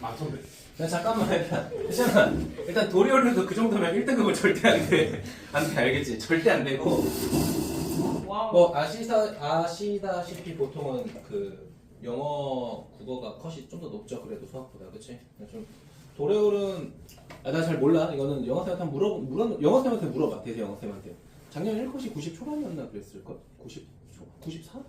선배. 야, 잠깐만, 일단 도리어를 그 정도면 1등급은 절대 안 돼. 안 돼, 알겠지? 절대 안 되고. 와우. 뭐, 아시다시피 보통은 그 영어, 국어가 컷이 좀 더 높죠. 그래도 수학보다. 그치? 좀, 도레올은, 나 잘 몰라. 이거는 영어쌤한테 영어쌤한테 물어봐. 대세 영어쌤한테. 작년 1컷이 90 초반이었나 그랬을걸? 90 초? 94?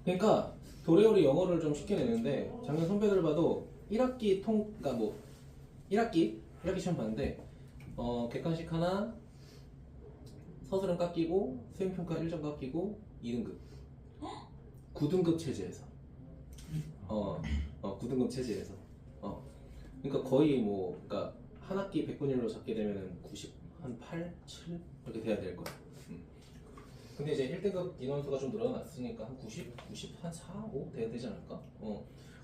그러니까 도레올이 영어를 좀 쉽게 내는데 작년 선배들 봐도 1학기 그러니까 뭐 1학기 시험 봤는데 객관식 하나 서술은 깎이고 수행평가 1점 깎이고 2등급 9등급 체제에서 9등급 체제에서 그러니까 거의 뭐 그러니까 한 학기 100분의 1로 잡게 되면은 90 한 8, 7 이렇게 돼야 될 거야. 근데 이제 1등급 인원수가 좀 늘어났으니까 한 90, 한 4, 5 돼야 되지 않을까?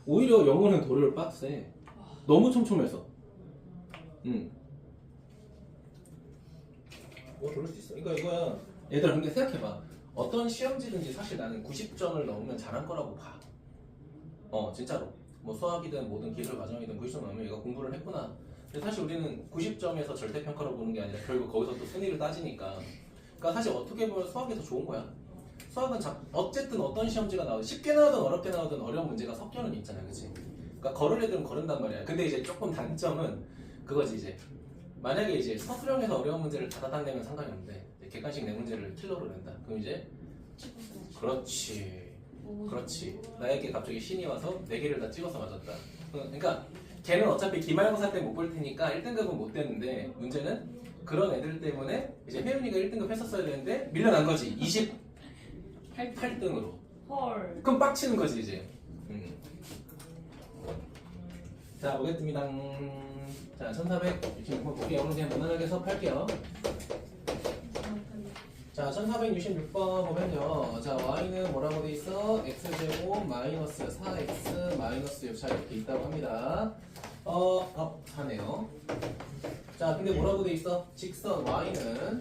오히려 영어는 도리어 빡세. 너무 촘촘해서. 그럴 수 있어. 그러니까 이거야. 얘들아 근데 생각해봐. 어떤 시험지든지 사실 나는 90점을 넘으면 잘한 거라고 봐. 진짜로. 뭐 수학이든 뭐든 기술 과정이든 90점 넘으면 얘가 공부를 했구나. 근데 사실 우리는 90점에서 절대평가로 보는 게 아니라 결국 거기서 또 순위를 따지니까. 그러니까 사실 어떻게 보면 수학이 더 좋은 거야. 수학은 어쨌든 어떤 시험지가 나오든 쉽게 나오든 어렵게 나오든 어려운 문제가 섞여는 있잖아요, 그렇지? 그러니까 걸을 애들은 거른단 말이야. 근데 이제 조금 단점은 그거지 이제. 만약에 이제 서술형에서 어려운 문제를 다다닥 내면 상관이 없는데 객관식 내 문제를 킬러로 낸다. 그럼 이제 그렇지. 나에게 갑자기 신이 와서 4개를 다 찍어서 맞았다. 그러니까 걔는 어차피 기말고사 때 못 볼 테니까 1등급은 못 되는데 문제는 그런 애들 때문에 이제 혜윤이가 1등급 했었어야 되는데 밀려난 거지. 28등으로. 헐. 그럼 빡치는 거지 이제. 자 보겠습니다. 자 1466번 볼게요. 오늘 그냥 무난하게 수업할게요. 자 1466번 보면요. 자 y는 뭐라고 돼 있어? x제곱 마이너스 4x 마이너스 6차 이렇게 있다고 합니다. 4네요. 자 근데 뭐라고 돼 있어? 직선 y는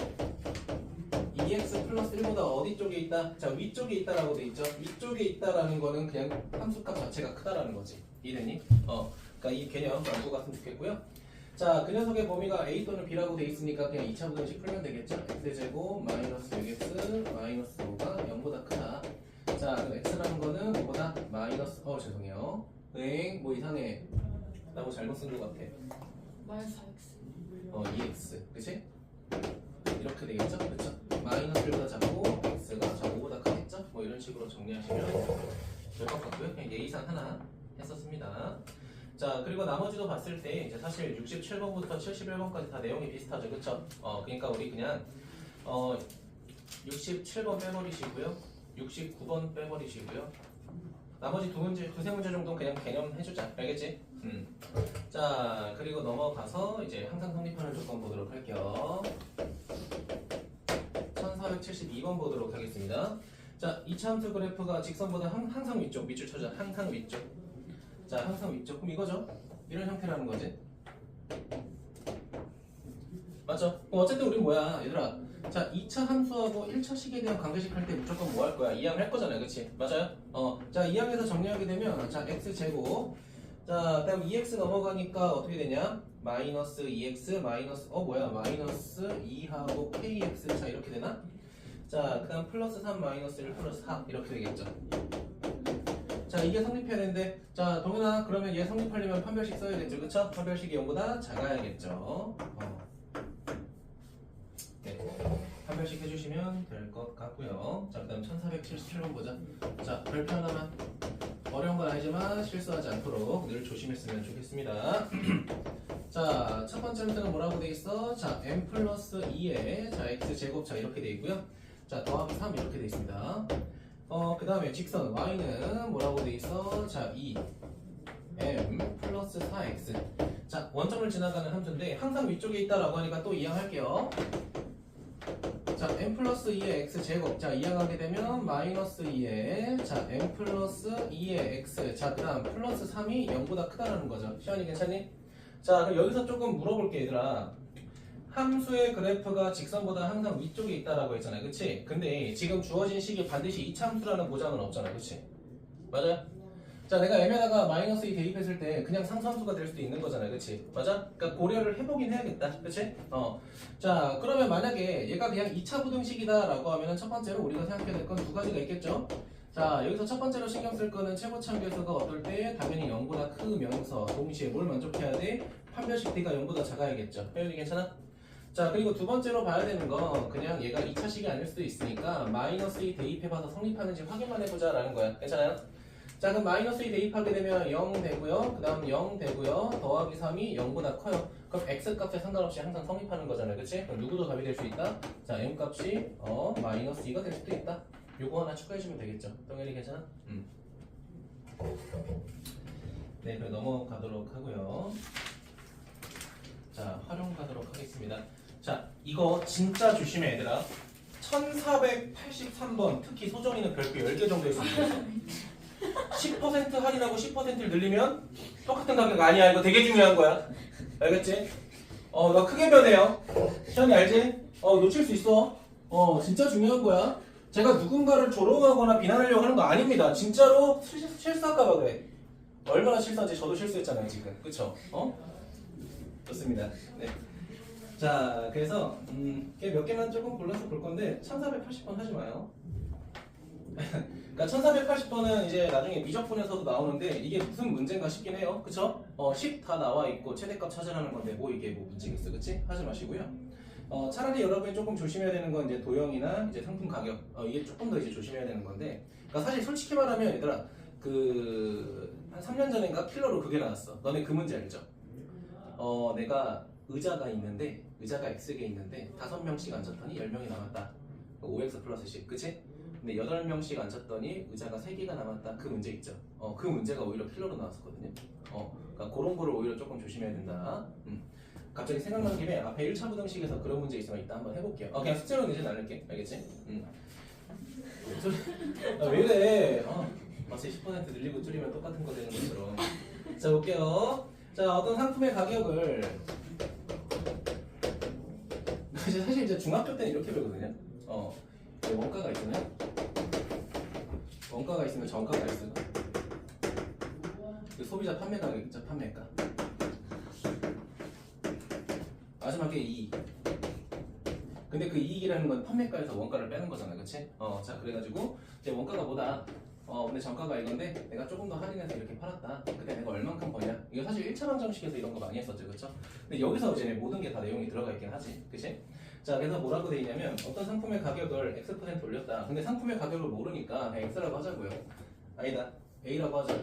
2x 플러스 1보다 어디 쪽에 있다? 자 위쪽에 있다라고 돼 있죠. 위쪽에 있다라는 거는 그냥 함수값 자체가 크다라는 거지. 이해되니? 그러니까 이 개념 알고 갔으면 좋겠고요. 자 그 녀석의 범위가 a 또는 b라고 돼 있으니까 그냥 2차 부등식 풀면 되겠죠. x제곱 마이너스 6x 마이너스 5가 0보다 크다. 자 그럼 x라는 거는 5보다 마이너스 죄송해요. 뭐 이상해. 나 뭐 잘못 쓴 것 같아. 마이너스 4x. 2x 그치? 이렇게 되겠죠? 그렇죠? 마이너스 1보다 작고 x가 5보다 크겠죠? 뭐 이런 식으로 정리하시면 될 것 같고요. 그냥 예의상 하나 했었습니다. 자 그리고 나머지도 봤을 때 이제 사실 67번부터 71번까지 다 내용이 비슷하죠. 그쵸? 그러니까 우리 그냥 67번 빼버리시고요. 69번 빼버리시고요. 나머지 두세 문제 정도는 그냥 개념 해주자. 알겠지? 자 그리고 넘어가서 이제 항상 성립하는 조건 보도록 할게요. 1472번 보도록 하겠습니다. 자 이차함수 그래프가 직선보다 항상 위쪽 밑줄 쳐줘. 항상 위쪽. 자 항상 위쪽. 그럼 이거죠? 이런 형태라는 거지. 맞죠? 그럼 어쨌든 우린 뭐야 얘들아. 자 2차 함수하고 1차 식에 대한 관계식 할 때 무조건 뭐 할 거야? 이항 할 거잖아요. 그치? 맞아요? 자 이항에서 정리하게 되면 자 x제곱 자 그다음 2x 넘어가니까 어떻게 되냐? 마이너스 2x 마이너스 마이너스 2하고 kx 자 이렇게 되나? 자 그다음 플러스 3 마이너스 1 플러스 4 이렇게 되겠죠. 자 이게 성립해야 되는데 자 동현아 그러면 얘 성립하려면 판별식 써야겠죠. 그쵸? 판별식이 0보다 작아야겠죠. 네. 판별식 해주시면 될 것 같고요. 자 그다음 1477번 보자. 자 별표 하나만. 어려운 건 아니지만 실수하지 않도록 늘 조심했으면 좋겠습니다. 자, 첫 번째 문제는 뭐라고 돼 있어? 자, m 플러스 2에 자 x제곱 자 이렇게 돼 있고요. 자, 더하기 3 이렇게 돼 있습니다. 그 다음에 직선 y는 뭐라고 돼 있어? 자, 2m 플러스 4x. 자, 원점을 지나가는 함수인데 항상 위쪽에 있다라고 하니까 또 이항할게요. 자, m 플러스 2의 x제곱. 자, 이항하게 되면 마이너스 2의 자, m 플러스 2의 x. 자, 그 다음 플러스 3이 0보다 크다라는 거죠. 시원이 괜찮니? 자, 그럼 여기서 조금 물어볼게 얘들아. 함수의 그래프가 직선보다 항상 위쪽에 있다라고 했잖아요. 그치? 근데 지금 주어진 식이 반드시 이차함수라는 보장은 없잖아. 그치? 맞아요? 자, 내가 m에다가 마이너스 2 대입했을 때 그냥 상수함수가 될 수도 있는 거잖아요. 그치? 맞아? 그러니까 고려를 해보긴 해야겠다. 그치? 자, 그러면 만약에 얘가 그냥 2차 부등식이다 라고 하면은 첫 번째로 우리가 생각해야 될 건 두 가지가 있겠죠? 자, 여기서 첫 번째로 신경 쓸 거는 최고참 계수가 어떨 때 당연히 0보다 크면서 동시에 뭘 만족해야 돼? 판별식 D가 0보다 작아야겠죠. 표현이 괜찮아? 자, 그리고 두 번째로 봐야 되는 건 그냥 얘가 2차식이 아닐 수도 있으니까 마이너스 2 대입해봐서 성립하는지 확인만 해보자 라는 거야. 괜찮아요? 자, 그럼 마이너스 2 대입하게 되면 0 되고요. 그 다음 0 되고요. 더하기 3이 0보다 커요. 그럼 x 값에 상관없이 항상 성립하는 거잖아요. 그치? 그럼 누구도 답이 될 수 있다? 자, m 값이 마이너스 2가 될 수도 있다. 요거 하나 추가해주면 되겠죠. 동현이 괜찮아? 네, 그럼 넘어가도록 하고요. 자, 활용 가도록 하겠습니다. 자, 이거 진짜 조심해 얘들아. 1483번 특히 소정이는 별표 10개 정도 했을 수 있어. 10% 할인하고 10%를 늘리면 똑같은 가격 아니야. 이거 되게 중요한 거야. 알겠지? 나 크게 변해요. 시현이 알지? 놓칠 수 있어. 진짜 중요한 거야. 제가 누군가를 조롱하거나 비난하려고 하는 거 아닙니다. 진짜로 실수할까봐 그래. 얼마나 실수한지 저도 실수했잖아요 지금. 그쵸? 좋습니다. 네. 자, 그래서 몇 개만 조금 골라서 볼 건데 1480번 하지 마요. 그러니까 1480번은 이제 나중에 미적분에서도 나오는데 이게 무슨 문제인가 싶긴 해요. 그쵸? 10 다 나와 있고 최대값 찾으라는 건데 뭐 이게 뭐 문제겠어. 그치? 하지 마시고요. 차라리 여러분이 조금 조심해야 되는 건 이제 도형이나 이제 상품 가격 이게 조금 더 이제 조심해야 되는 건데 그러니까 사실 솔직히 말하면 얘들아 한 3년 전인가 킬러로 그게 나왔어. 너네 그 문제 알죠? 내가 의자가 X개 있는데 5명씩 앉았더니 10명이 남았다. 5X 플러스 10 그치? 근데 8명씩 앉았더니 의자가 3개가 남았다. 그 문제 있죠? 그 문제가 오히려 킬러로 나왔었거든요. 그러니까 그런 거를 오히려 조금 조심해야 된다. 갑자기 생각나는 김에 앞에 1차 부등식에서 그런 문제 있으면 이따 한번 해볼게요. 그냥 숙제로 내지 않을게. 알겠지? 왜 이래? 마치 10% 늘리고 줄이면 똑같은 거 되는 것처럼. 자, 볼게요. 자, 어떤 상품의 가격을 사실 이제 중학교 때는 이렇게 배우거든요. 원가가 있잖아요. 원가가 있으면 정가가 있어요. 소비자 판매 가격 있죠? 판매가. 마지막에 이익. 근데 그 이익이라는 건 판매가에서 원가를 빼는 거잖아, 그치? 자, 그래가지고 이제 원가가 뭐다? 근데 정가가 이건데 내가 조금 더 할인해서 이렇게 팔았다. 근데 내가 얼만큼 버냐? 이거 사실 1차 방정식에서 이런 거 많이 했었죠, 그쵸? 근데 여기서 이제 모든 게 다 내용이 들어가 있긴 하지, 그치? 자, 그래서 뭐라고 돼 있냐면 어떤 상품의 가격을 X% 올렸다. 근데 상품의 가격을 모르니까 그냥 X라고 하자고요. 아니다, A라고 하자.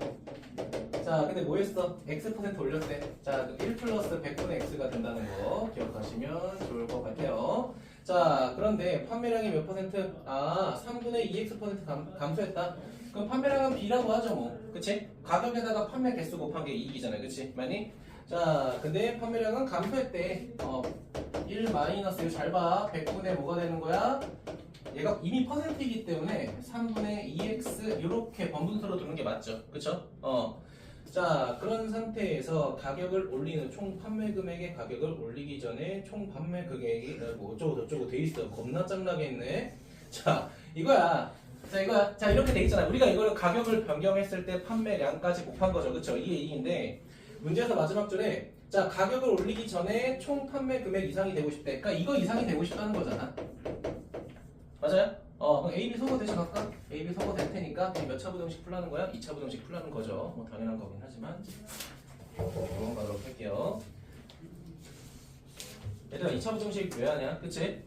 자, 근데 뭐 했어? X% 올렸대. 자, 1 플러스 100분의 X가 된다는 거 기억하시면 좋을 것 같아요. 자, 그런데 판매량이 몇 퍼센트? 3분의 2X% 감소했다. 그럼 판매량은 B라고 하죠, 뭐. 그치? 가격에다가 판매 개수 곱한 게 이익이잖아요. 그치? 많이? 자, 근데 판매량은 감소했대. 1 마이너스, 잘 봐. 100분의 뭐가 되는 거야? 얘가 이미 퍼센트이기 때문에 3분의 2x 이렇게 번분수로 두는 게 맞죠, 그쵸? 자, 그런 상태에서 가격을 올리는 총 판매 금액의 가격을 올리기 전에 총 판매 금액이 뭐 어쩌고 저쩌고 돼 있어. 겁나 짱나게 했네. 자, 이거야. 자, 이렇게 돼 있잖아. 우리가 이거를 가격을 변경했을 때 판매량까지 곱한 거죠, 그쵸? 이게 이익인데 문제에서 마지막 줄에 자, 가격을 올리기 전에 총 판매 금액 이상이 되고 싶대. 그러니까 이거 이상이 되고 싶다는 거잖아. 맞아요? 그럼 A, B 소거 대신 할까? A, B 소거 될 테니까 몇 차 부등식 풀라는 거야? 2차 부등식 풀라는 거죠. 뭐 당연한 거긴 하지만 넘어가도록 할게요. 얘들아 2차 부등식 왜 하냐? 그치?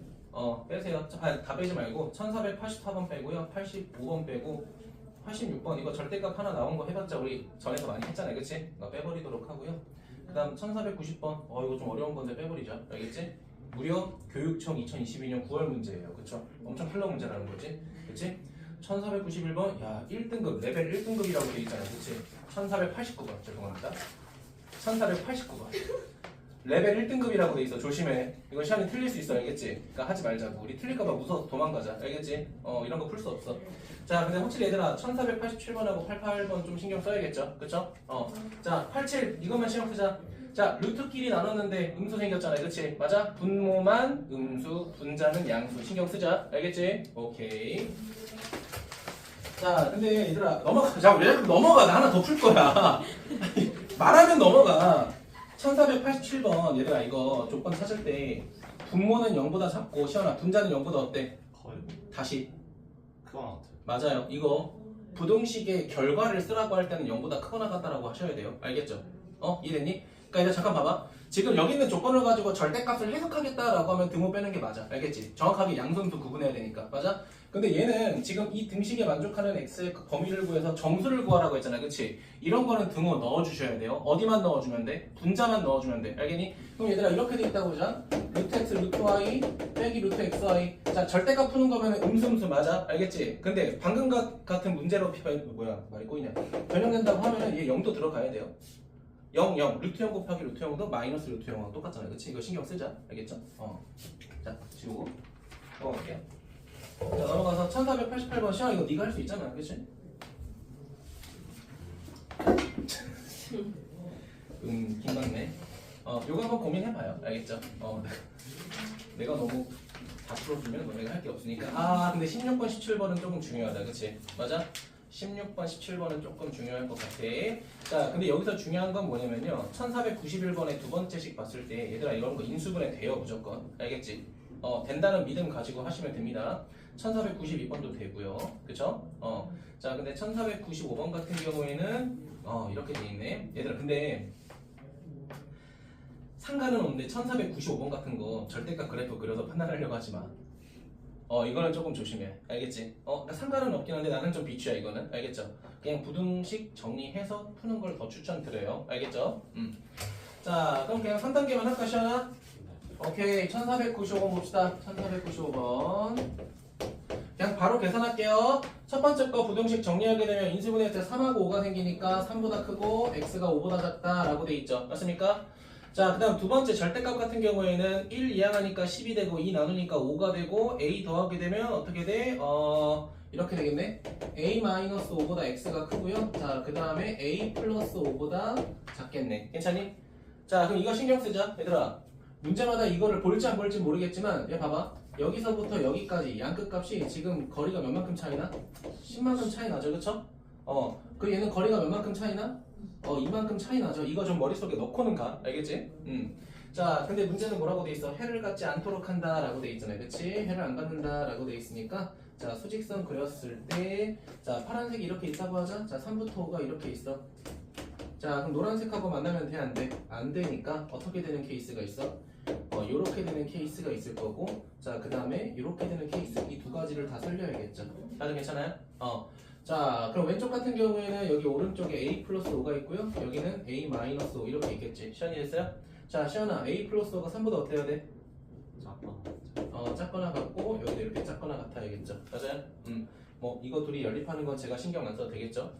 빼세요. 다 빼지 말고 1484번 빼고요. 85번 빼고 86번 이거 절대값 하나 나온 거 해봤자 우리 전에서 많이 했잖아요. 그치? 이거 빼버리도록 하고요. 그 다음 1490번 이거 좀 어려운 건데 빼버리자. 알겠지? 무려 교육청 2022년 9월 문제예요. 그쵸? 엄청 킬러 문제라는 거지. 그치? 1491번, 야, 1등급, 레벨 1등급이라고 돼 있잖아. 그치? 1489번, 죄송합니다. 1489번. 레벨 1등급이라고 돼 있어. 조심해. 이거 시간이 틀릴 수 있어. 알겠지? 그러니까 하지 말자고. 우리 틀릴까봐 무서워서 도망가자. 알겠지? 이런 거 풀 수 없어. 자, 근데 확실히 얘들아, 1487번하고 88번 좀 신경 써야겠죠? 그쵸? 자, 87, 이것만 신경 쓰자. 자, 루트끼리 나눴는데 음수 생겼잖아요. 그치? 맞아? 분모만 음수, 분자는 양수. 신경 쓰자. 알겠지? 오케이. 자, 근데 얘들아 넘어가. 자, 왜 넘어가? 나 하나 더 풀 거야. 말하면 넘어가. 1487번 얘들아 이거 조건 찾을 때 분모는 0보다 작고 시원아 분자는 0보다 어때? 거의 다시 그건 같아요. 맞아요. 이거 부등식의 결과를 쓰라고 할 때는 0보다 크거나 같다라고 하셔야 돼요. 알겠죠? 이해됐니? 그러니까 얘들 잠깐 봐봐. 지금 여기 있는 조건을 가지고 절대값을 해석하겠다라고 하면 등호 빼는 게 맞아. 알겠지? 정확하게 양선수 구분해야 되니까. 맞아? 근데 얘는 지금 이 등식에 만족하는 x의 그 범위를 구해서 정수를 구하라고 했잖아. 그치? 이런 거는 등호 넣어주셔야 돼요. 어디만 넣어주면 돼? 분자만 넣어주면 돼. 알겠니? 그럼 얘들아 이렇게 돼 있다고 보자. 루트 x 루트 y 빼기 루트 xy. 자 절대값 푸는 거면 음수음수 맞아. 알겠지? 근데 방금 같은 문제로 말이 꼬이냐. 변형된다고 하면은 얘 0도 들어가야 돼요. 0, 0. 루트 0 곱하기 루트 0도 마이너스 루트 0하고 똑같잖아요. 그치? 이거 신경 쓰자. 알겠죠? 자, 지우고. 넘어갈게요. 자, 넘어가서 1488번 시험 이거 네가 할 수 있잖아. 그치? 김막네. 요거 한번 고민해봐요. 알겠죠? 내가 너무 다 풀어주면 너네가 할 게 없으니까. 근데 16번, 17번은 조금 중요하다. 그치? 맞아? 16번, 17번은 조금 중요할 것 같아. 자, 근데 여기서 중요한 건 뭐냐면요. 1491번에 두 번째씩 봤을 때 얘들아 이런 거 인수분해 돼요 무조건. 알겠지? 된다는 믿음 가지고 하시면 됩니다. 1492번도 되고요. 그쵸? 자, 근데 1495번 같은 경우에는 이렇게 돼 있네. 얘들아 근데 상관은 없는데 1495번 같은 거 절대값 그래프 그려서 판단하려고 하지 마. 이거는 조금 조심해. 알겠지? 그러니까 상관은 없긴 한데 나는 좀 비추야 이거는. 알겠죠? 그냥 부등식 정리해서 푸는 걸 더 추천드려요. 알겠죠? 자, 그럼 그냥 3단계만 할까, 시원아? 오케이, 1495번 봅시다. 1495번. 그냥 바로 계산할게요. 첫 번째 거 부등식 정리하게 되면 인수분해할 때 3하고 5가 생기니까 3보다 크고 x가 5보다 작다라고 돼 있죠. 맞습니까? 자, 그 다음 두 번째 절대값 같은 경우에는 1 이항하니까 10이 되고 2 나누니까 5가 되고 a 더하게 되면 어떻게 돼? 이렇게 되겠네. a-5보다 x가 크고요. 자, 그 다음에 a 플러스 5보다 작겠네. 괜찮니? 자, 그럼 이거 신경 쓰자. 얘들아, 문제마다 이거를 볼지 안 볼지 모르겠지만 얘 봐봐. 여기서부터 여기까지 양끝값이 지금 거리가 몇만큼 차이나? 10만큼 차이 나죠. 그쵸? 그 얘는 거리가 몇만큼 차이나? 이만큼 차이 나죠. 이거 좀 머릿속에 넣고는 가. 알겠지? 자, 근데 문제는 뭐라고 돼 있어? 해를 갖지 않도록 한다 라고 돼 있잖아요. 그치? 해를 안 갖는다 라고 돼 있으니까 자, 수직선 그렸을 때 자, 파란색이 이렇게 있다고 하자. 자, 3부터 5가 이렇게 있어. 자, 그럼 노란색하고 만나면 돼? 안 돼? 안 되니까 어떻게 되는 케이스가 있어? 요렇게 되는 케이스가 있을 거고 자, 그 다음에 요렇게 되는 케이스 이 두 가지를 다 살려야겠죠. 다들 괜찮아요? 자, 그럼 왼쪽 같은 경우에는 여기 오른쪽에 a 플러스 5가 있고요. 여기는 a 마이너스 5 이렇게 있겠지. 시연이 됐어요? 자, 시연아 a 플러스 5가 3보다 어때야 돼? 작거나 같고 여기도 이렇게 작거나 같아야겠죠. 맞아요? 뭐 이거 둘이 연립하는 건 제가 신경 안 써도 되겠죠?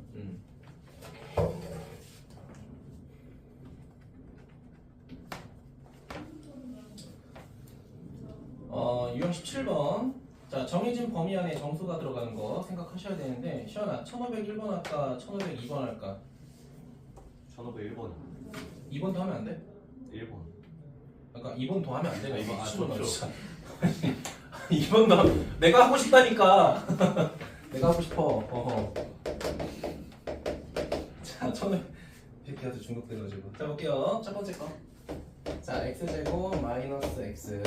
유형 17번. 자, 정해진 범위 안에 정수가 들어가는 거 생각하셔야 되는데 시연아 1501번 할까 1502번 할까? 1501번. 2번도 하면 안 돼? 1번. 그러니까 2번 더 하면 안 돼. 나 이거 아, 17번 그렇죠. 2번 더 내가 하고 싶다니까. 내가 하고 싶어. 자, 1500 이렇게 해서 중독돼가지고. 자, 볼게요. 첫 번째 거. 자, x제곱 마이너스 x.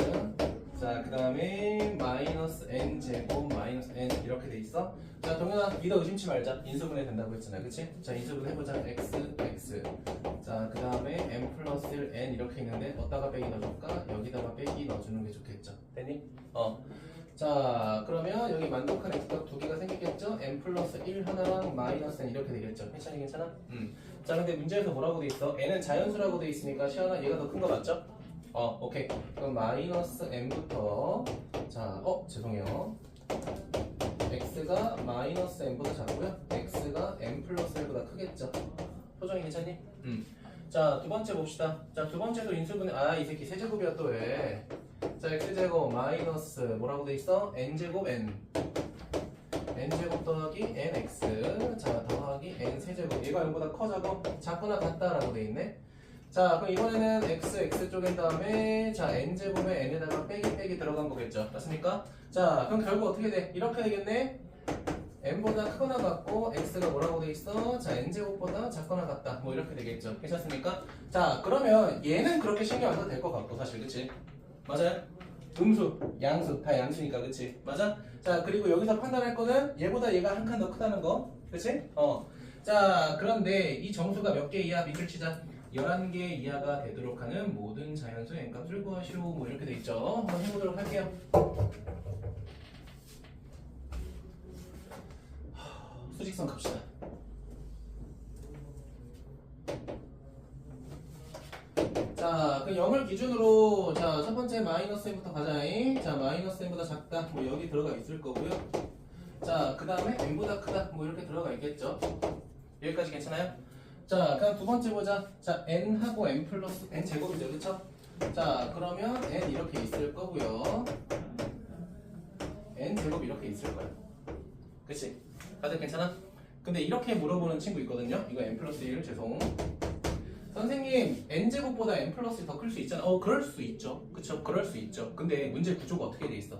자, 그 다음에 마이너스 n제곱 마이너스 n 이렇게 돼 있어. 자, 동현아 믿어 의심치 말자. 인수분해 된다고 했잖아. 그치? 자, 인수분해 해보자. x, x. 자, 그 다음에 n 플러스 1, n 이렇게 있는데 어디다가 빼기 넣어줄까? 여기다가 빼기 넣어주는 게 좋겠죠. 됐니? 자, 그러면 여기 만족한 x값 두 개가 생기겠죠? n 플러스 1 하나랑 마이너스 n 이렇게 되겠죠. 괜찮아? 자, 근데 문제에서 뭐라고 돼 있어? n은 자연수라고 돼 있으니까 시연아 얘가 더 큰 거 맞죠? 오케이. 그럼 마이너스 n부터 자, 죄송해요. x가 마이너스 n보다 작고요. x가 n 플러스 1보다 크겠죠. 표정이 괜찮니? 자, 두 번째 봅시다. 자, 두 번째도 인수분해. 이 새끼 세제곱이야 또 왜? 자, x제곱 마이너스 뭐라고 돼 있어? n제곱 n. n제곱 더하기 nx. 자, 더하기 n 세제곱. 얘가 0보다 커자고 작거나 같다라고 돼 있네. 자, 그럼 이번에는 x 쪼갠 다음에 자, n제곱에 n에다가 빼기 들어간 거겠죠. 맞습니까? 자, 그럼 결국 어떻게 돼? 이렇게 되겠네. n보다 크거나 같고 x가 뭐라고 돼 있어? 자 n제곱보다 작거나 같다 뭐 이렇게 되겠죠. 괜찮습니까? 자 그러면 얘는 그렇게 신경 안 써도 될 것 같고 사실 그치? 맞아요? 음수, 양수 다 양수니까 그치? 맞아? 자 그리고 여기서 판단할 거는 얘보다 얘가 한 칸 더 크다는 거 그치? 자 그런데 이 정수가 몇 개 이하 밑줄 치자 11개 이하가 되도록 하는 모든 자연수 n값을 구하시오 뭐 이렇게 돼 있죠. 한번 해보도록 할게요. 수직선 갑시다. 자, 그 0을 기준으로 자, 첫 번째 마이너스 n부터 가자잉. 자, 마이너스 n보다 작다. 뭐 여기 들어가 있을 거고요. 자, 그 다음에 n보다 크다. 뭐 이렇게 들어가 있겠죠. 여기까지 괜찮아요? 자, 그럼 두 번째 보자. 자, n하고 n 플러스 n 제곱이죠, 그쵸? 자, 그러면 n 이렇게 있을 거고요. n 제곱 이렇게 있을 거야. 그치? 다들 괜찮아? 근데 이렇게 물어보는 친구 있거든요. 이거 n 플러스 1 죄송. 선생님 n제곱보다 n 플러스 더 클 수 있잖아. 그럴 수 있죠. 그쵸? 그럴 수 있죠. 근데 문제 구조가 어떻게 돼 있어?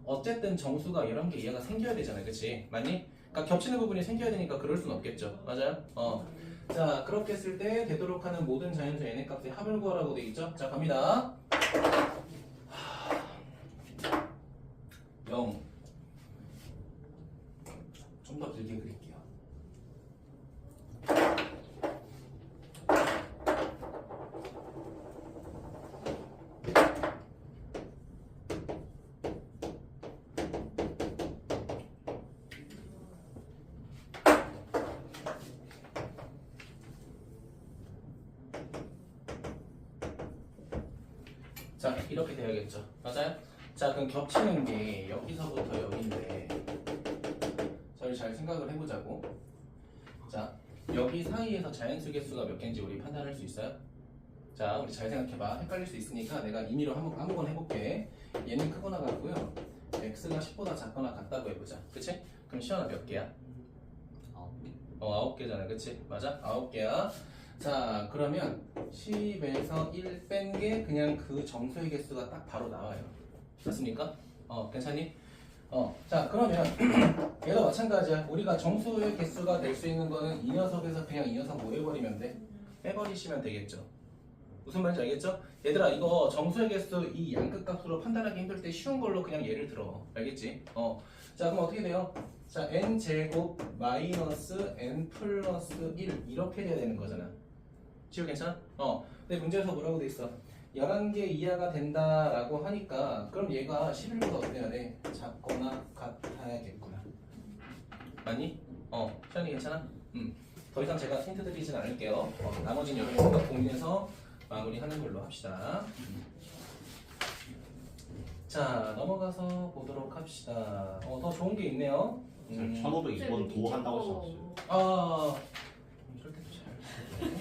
어쨌든 정수가 11개 이하가 생겨야 되잖아요. 그치? 맞니? 그러니까 겹치는 부분이 생겨야 되니까 그럴 수는 없겠죠. 맞아요? 자 그렇게 했을 때 되도록 하는 모든 자연수 n의 값의 합을 구하라고 돼 있죠. 자 갑니다. 0 좀 더 길게 그릴게요. 자 이렇게 돼야겠죠. 맞아요? 자 그럼 겹치는 게 여기서부터 여기인데 자 우리 잘 생각을 해보자고. 자 여기 사이에서 자연수 개수가 몇 개인지 우리 판단할 수 있어요? 자 우리 잘 생각해봐. 헷갈릴 수 있으니까 내가 임의로 아무거나 해볼게. 얘는 크거나 같고요. x가 10보다 작거나 같다고 해보자. 그치? 그럼 시연아 몇 개야? 9개. 9개잖아. 그치? 맞아? 9개야. 자 그러면 10에서 1 뺀 게 그냥 그 정수의 개수가 딱 바로 나와요. 맞습니까? 괜찮니? 자 그러면 얘도 마찬가지야. 우리가 정수의 개수가 될 수 있는 거는 이 녀석에서 그냥 이 녀석 뭐 해버리면 돼? 빼버리시면 되겠죠. 무슨 말인지 알겠죠? 얘들아 이거 정수의 개수 이 양끝 값으로 판단하기 힘들 때 쉬운 걸로 그냥 예를 들어. 알겠지? 자 그럼 어떻게 돼요? 자 n 제곱 마이너스 n 플러스 1 이렇게 돼야 되는 거잖아. 지금 괜찮아? 근데 문제에서 뭐라고 돼 있어? 11개 이하가 된다라고 하니까 그럼 얘가 11보다 어때야 돼? 작거나 같아야겠구나. 맞니? 시현이 괜찮아? 더 이상 제가 힌트 드리진 않을게요. 나머지는 여러분 생각 공유해서 마무리하는 걸로 합시다. 자 넘어가서 보도록 합시다. 더 좋은 게 있네요. 1502번 도 한다고 써놨어요. 이럴 때도 잘.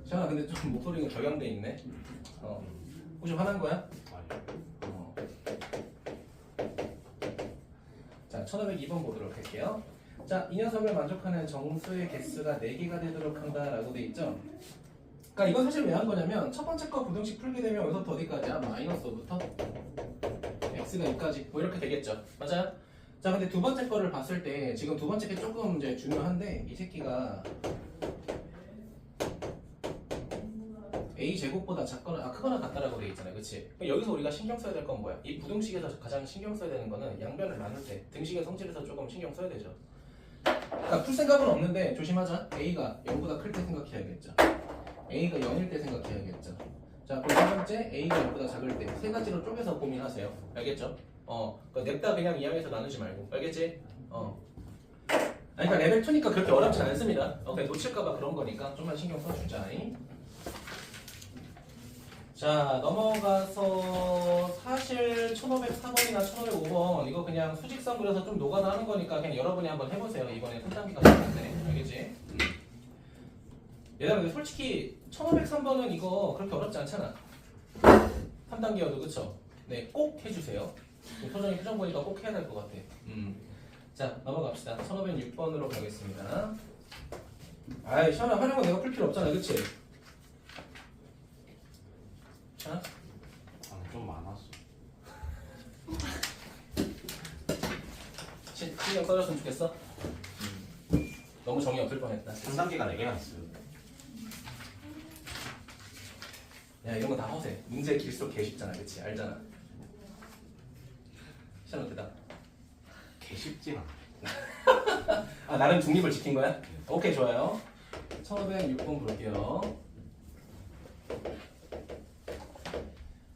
시현아 근데 좀 목소리가 격양돼 있네. 혹시 좀 화난 거야? 아니요. 자 1502번 보도록 할게요. 자, 이 녀석을 만족하는 정수의 개수가 4개가 되도록 한다라고 돼 있죠. 그러니까 이건 사실 왜 한 거냐면 첫 번째 거 부등식 풀게 되면 여기서부터 어디까지야? 마이너스부터 x가 2까지 뭐 이렇게 되겠죠. 맞아요? 자, 근데 두 번째 거를 봤을 때 지금 두 번째 게 조금 이제 중요한데 이 새끼가 a 제곱보다 작거나 크거나 같다라고 돼 있잖아요. 그치? 그럼 여기서 우리가 신경 써야 될 건 뭐야? 이 부등식에서 가장 신경 써야 되는 거는 양변을 나눌 때 등식의 성질에서 조금 신경 써야 되죠. 그러니까 풀 생각은 없는데 조심하자. A가 0보다 클 때 생각해야겠죠. A가 0일 때 생각해야겠죠. 자, 그리고 세 번째 A가 0보다 작을 때 세 가지로 쪼개서 고민하세요. 알겠죠? 냅다 그냥 이항에서 나누지 말고. 알겠지? 그러니까 레벨 2니까 그렇게 어렵지 않습니다. 그냥 놓칠까봐 그런 거니까 좀만 신경 써주자. 자 넘어가서 사실 1504번이나 1505번 이거 그냥 수직선 그려서 좀 노가다 하는 거니까 그냥 여러분이 한번 해보세요. 이번에 3단계가 됐는데 알겠지? 얘들아 근데 솔직히 1503번은 이거 그렇게 어렵지 않잖아. 3단계여도 그쵸? 네 꼭 해주세요. 표정이 표정 보니까 꼭 해야 될 것 같아. 자 넘어갑시다. 1506번으로 가겠습니다. 아이 시원아 활용은 내가 풀 필요 없잖아. 그치? 좀 많았어. 됐어? 너무 정이 없을 뻔했다. 3단계가 4개나 있어요. 야 이런 거 다 허세. 문제 길수록 개 쉽잖아, 그렇지? 알잖아. 시간 대답. 개 쉽진 않아. 아 나름 중립을 지킨 거야? 오케이 좋아요. 1506번 볼게요.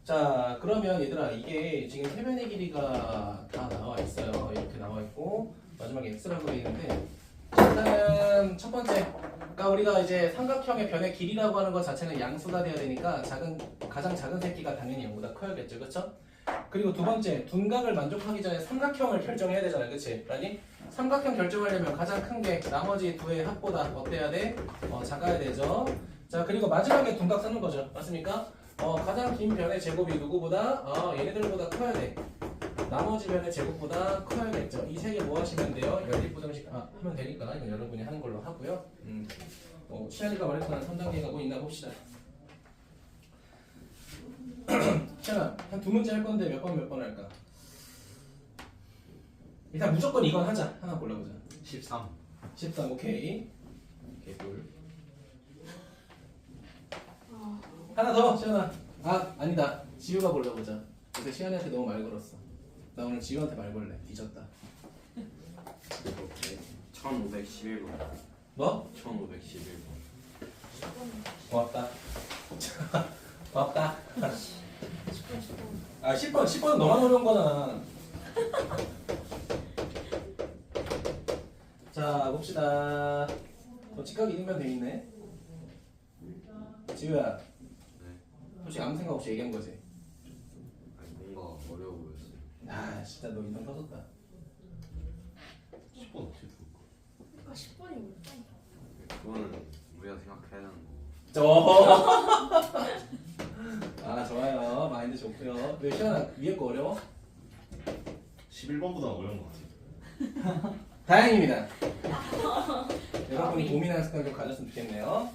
자 그러면 얘들아 이게 지금 해변의 길이가 다 나와 있어요. 이렇게 나와 있고 마지막에 x라고 돼 있는데 일단은 첫 번째 그러니까 우리가 이제 삼각형의 변의 길이라고 하는 것 자체는 양수가 돼야 되니까 가장 작은 새끼가 당연히 0보다 커야겠죠, 그렇죠? 그리고 두 번째 둔각을 만족하기 전에 삼각형을 결정해야 되잖아요, 그렇지? 아니 삼각형 결정하려면 가장 큰 게 나머지 두의 합보다 어때야 돼? 작아야 되죠. 자 그리고 마지막에 둔각 쓰는 거죠, 맞습니까? 가장 긴 변의 제곱이 누구보다? 얘네들보다 커야 돼. 나머지 변의 제곱보다 커야겠죠. 이 세 개 뭐 하시면 돼요? 연립부등식 하면 되니까 이건 여러분이 하는 걸로 하고요. 시안이가 말했던 3단계가 뭐 있나 봅시다. 시안아, 한 두 문제 할 건데 몇 번 할까? 일단 무조건 이건 하자. 하나 골라보자. 13. 13 오케이. 개꿀. 하나 더 시안아. 아니다. 지우가 골라보자. 요새 시안이한테 너무 말 걸었어. 나 오늘 지우한테 말 걸래. 뒤졌다. 이렇게 1511번. 뭐? 1511번. 고맙다. 고맙다. 10번은 너만 어려운 거잖아. 자, 봅시다. 직각 이등변 돼 있네. 지우야. 네. 솔직히 아무 생각 없이 얘기한 거지. 아니 뭔가 어려워 보였어요. 진짜 너 인상 터졌다. 10번 어떻게 풀 거야? 그러니까 10번이 뭐지? 그거는 우리가 생각해야 되는 거. 좋아요. 마인드 좋고요. 왜 시원아 위에 거 어려워? 11번보다 어려운 것 같아요. 다행입니다. 여러분이 고민하는 습관 좀 가졌으면 좋겠네요.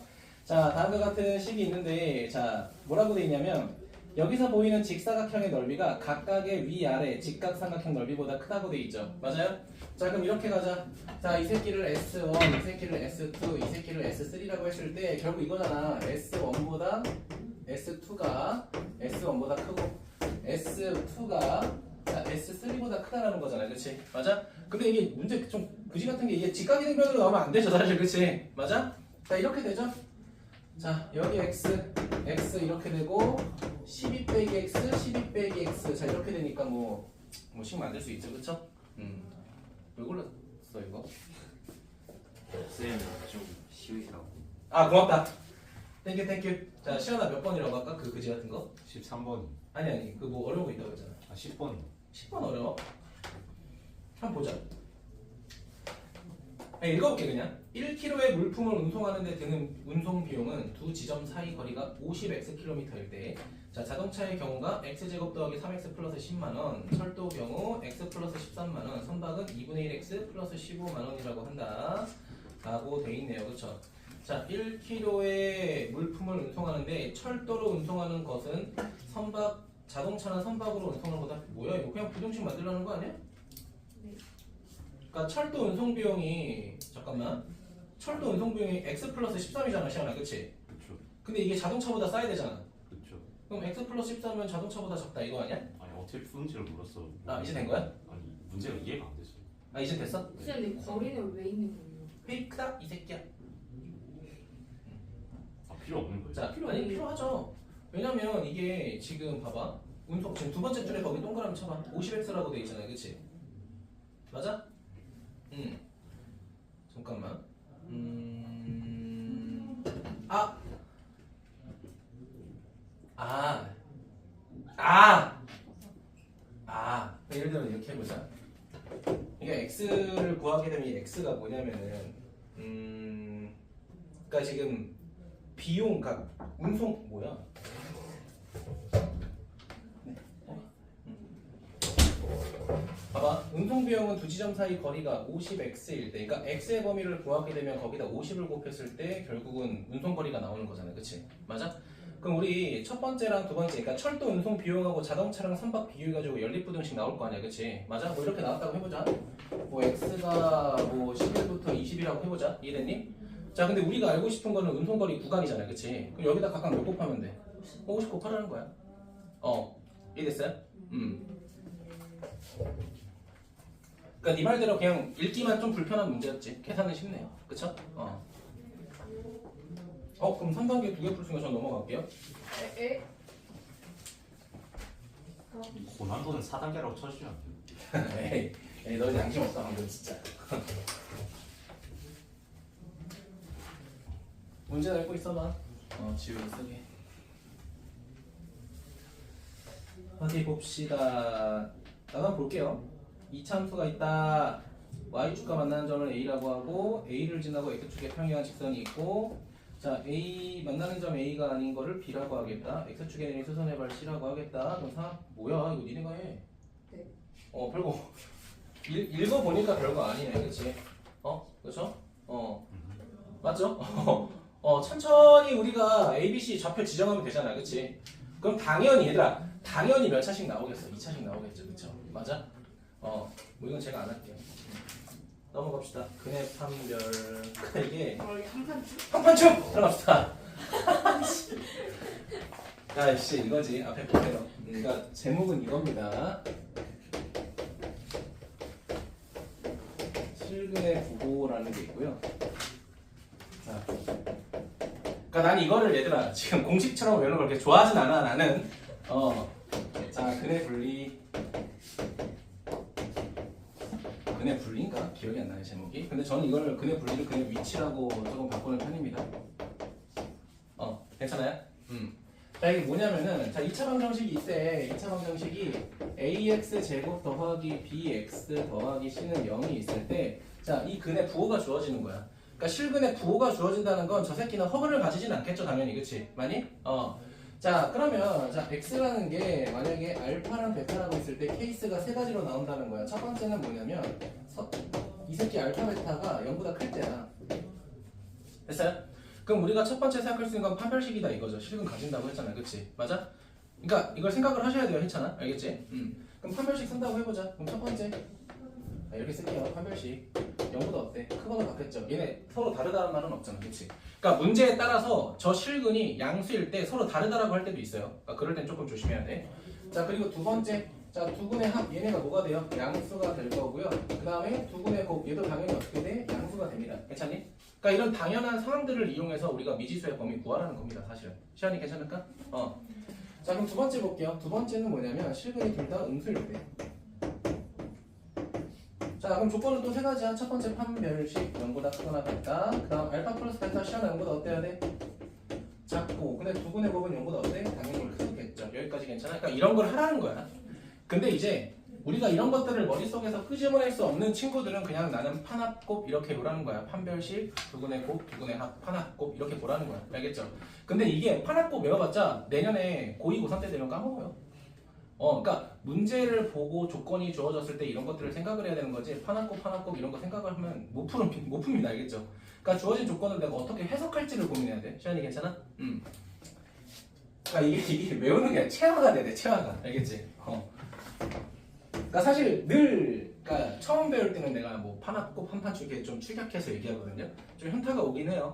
자, 다음과 같은 식이 있는데, 자, 뭐라고 돼 있냐면, 여기서 보이는 직사각형의 넓이가 각각의 위아래 직각삼각형 넓이보다 크다고 돼 있죠. 맞아요? 자, 그럼 이렇게 가자. 자, 이 새끼를 S1, 이 새끼를 S2, 이 새끼를 S3라고 했을 때, 결국 이거잖아. S1보다 S2가 S1보다 크고, S2가 S3보다 크다라는 거잖아. 그치? 맞아? 근데 이게 문제 좀 그지 같은 게 이게 직각이등변으로 나오면 안 되죠, 사실. 그치? 맞아? 자, 이렇게 되죠? 자, 여기 X 이렇게 되고 12 빼기 X, 12 빼기 X. 자, 이렇게 되니까 식 만들 수 있죠, 그쵸? 왜 골랐어, 이거? 쌤 좀 쉬우시라고. 고맙다. 땡큐. 자, 시연아 몇 번이라고 할까? 그 그지 같은 거? 13번이. 아니, 그 뭐 어려운 거 있다고 했잖아. 10번이. 10번 어려워? 한번 보자. 읽어볼게 그냥. 1km의 물품을 운송하는 데 드는 운송 비용은 두 지점 사이 거리가 50xkm일 때 자, 자동차의 경우가 x제곱 더하기 3x 플러스 10만원, 철도 경우 x 플러스 13만원, 선박은 2분의 1x 플러스 15만원이라고 한다 라고 돼 있네요. 그쵸? 자, 1km의 물품을 운송하는데 철도로 운송하는 것은 자동차나 선박으로 운송하는 거다. 뭐야 이거 그냥 부등식 만들라는 거 아니야? 그러니까 철도 운송 비용이 철도 운송 비용이 x 플러스 13이잖아, 시원아, 그치? 그쵸. 근데 이게 자동차보다 싸야 되잖아. 그쵸. 그럼 x 플러스 13은 자동차보다 적다 이거 아니야? 아니 어떻게 푸는지를 몰랐어. 이제 된 거야? 아니 문제가 이해가 안 됐어. 이제 됐어? 쌤, 근데 거리는 왜 있는 거예요? 회의 크다 이 새끼야. 필요 없는 거예요. 자, 필요하죠. 왜냐면 이게 지금 봐봐. 운송 지금 두 번째 줄에 거기 동그라미 쳐봐. 50x라고 돼 있잖아, 그치? 맞아? 잠깐만. 예를 들어 이렇게 해보자. 그러니까 x를 구하게 되면 이 x가 뭐냐면은 그러니까 지금 비용, 그러니까 운송 뭐야? 봐봐. 운송 비용은 두 지점 사이 거리가 50x일 때, 그러니까 x의 범위를 구하게 되면 거기다 50을 곱했을 때 결국은 운송 거리가 나오는 거잖아, 그치? 맞아? 그럼 우리 첫 번째랑 두 번째, 그러니까 철도 운송 비용하고 자동차랑 선박 비교해가지고 연립부등식 나올 거 아니야, 그치? 맞아? 뭐 이렇게 나왔다고 해보자. 뭐 x가 뭐 11부터 20이라고 해보자. 이해됐니? 자, 근데 우리가 알고 싶은 거는 운송거리 구간이잖아, 그치? 그럼 여기다 각각 몇 곱하면 돼? 50 곱하라는 거야. 이해됐어요? 그러니까 네 말대로 그냥 읽기만 좀 불편한 문제였지. 계산은 쉽네요. 그쵸? 그럼 3단계 2개 풀 순간 전 넘어갈게요. 에? 이 고난도는 4단계라고 쳐주면 안 돼요? 에이, 너 양심 없다 방금 진짜. 문제 알고 있어봐. 지우개 쓰게. 어디 봅시다. 나만 볼게요. 이차함수가 있다. y축과 만나는 점을 a라고 하고 a를 지나고 x축에 평행한 직선이 있고, 자 a 만나는 점 a가 아닌 거를 b라고 하겠다. x축에 있는 수선의 발 c라고 하겠다. 그럼 뭐야 이거 니네가 해. 네. 별거 읽어보니까 별거 아니네, 그치? 그쵸? 맞죠? 천천히 우리가 A, B, C 좌표 지정하면 되잖아, 그치? 그럼 당연히 얘들아, 당연히 몇 차씩 나오겠어? 2차씩 나오겠죠, 그쵸? 맞아? 뭐 이건 제가 안 할게요. 넘어갑시다. 근해 판별. 이게 원래 항상 한판충 들어갑시다. 야씨 이거지. 앞에 보세요. 그러니까 제목은 이겁니다. 실근의 부호라는 게 있고요. 자, 그러니까 난 이거를 얘들아 지금 공식처럼 외우는 걸 그렇게 좋아하진 않아 나는. 자, 근해 분리. 근해 분리인가? 기억이 안 나요 제목이. 근데 저는 이걸 근해 분리를 근해 위치라고 조금 바꾸는 편입니다. 괜찮아요? 자, 이게 뭐냐면은, 자, 2차 방정식이 있대. 2차 방정식이 ax 제곱 더하기 bx 더하기 c는 0이 있을 때, 자, 이 근의 부호가 주어지는 거야. 그러니까 실근의 부호가 주어진다는 건 저 새끼는 허근을 가지진 않겠죠, 당연히, 그치? 많이? 자, 그러면, 자, x라는 게 만약에 알파랑 베타라고 있을 때 케이스가 세 가지로 나온다는 거야. 첫 번째는 뭐냐면, 이 새끼 알파 베타가 0보다 클 때야. 됐어요? 그럼 우리가 첫 번째 생각할 수 있는 건 판별식이다 이거죠. 실근 가진다고 했잖아, 그치? 맞아? 그러니까 이걸 생각을 하셔야 돼요, 했잖아? 알겠지? 그럼 판별식 쓴다고 해보자. 그럼 첫 번째 이렇게 쓸게요. 판별식 0보다 어때? 크거나 같겠죠? 얘네 서로 다르다는 말은 없잖아, 그치? 그러니까 문제에 따라서 저 실근이 양수일 때 서로 다르다라고 할 때도 있어요. 그러니까 그럴 땐 조금 조심해야 돼. 자, 그리고 두 번째, 자, 두근의 합, 얘네가 뭐가 돼요? 양수가 될 거고요. 그 다음에 두근의 곱, 얘도 당연히 어떻게 돼? 양수가 됩니다. 괜찮니? 그러니까 이런 당연한 상황들을 이용해서 우리가 미지수의 범위 구하라는 겁니다, 사실은. 시간이 괜찮을까? 자, 그럼 두 번째 볼게요. 두 번째는 뭐냐면 실근이 둘 다 음수일 때. 자, 그럼 조건은 또 세 가지야. 첫 번째 판별식 0보다 크거나 같다. 그 다음 알파 플러스 베타 시아는 0보다 어때야 돼? 작고. 근데 두근의 곱은 0보다 어때? 당연히 크겠죠. 여기까지 괜찮아? 그러니까 이런 걸 하라는 거야. 근데 이제 우리가 이런 것들을 머릿속에서 끄집어낼 수 없는 친구들은 그냥 나는 판합곱 이렇게 보라는 거야. 판별식, 두근의 곱, 두근의 합, 판합곱 이렇게 보라는 거야. 알겠죠? 근데 이게 판합곱 외워봤자 내년에 고2, 고3 때 되면 까먹어요. 그러니까 문제를 보고 조건이 주어졌을 때 이런 것들을 생각을 해야 되는 거지. 판합곱 이런 거 생각을 하면 못 풉니다. 알겠죠? 그러니까 주어진 조건을 내가 어떻게 해석할지를 고민해야 돼. 시간이 괜찮아? 그러니까 이게 외우는 게 체화가 돼야 돼. 체화가. 알겠지? 그러니까 사실 그러니까 처음 배울 때는 내가 뭐 판합곱 한판축 이렇게 좀 축약해서 얘기하거든요. 좀 현타가 오긴 해요.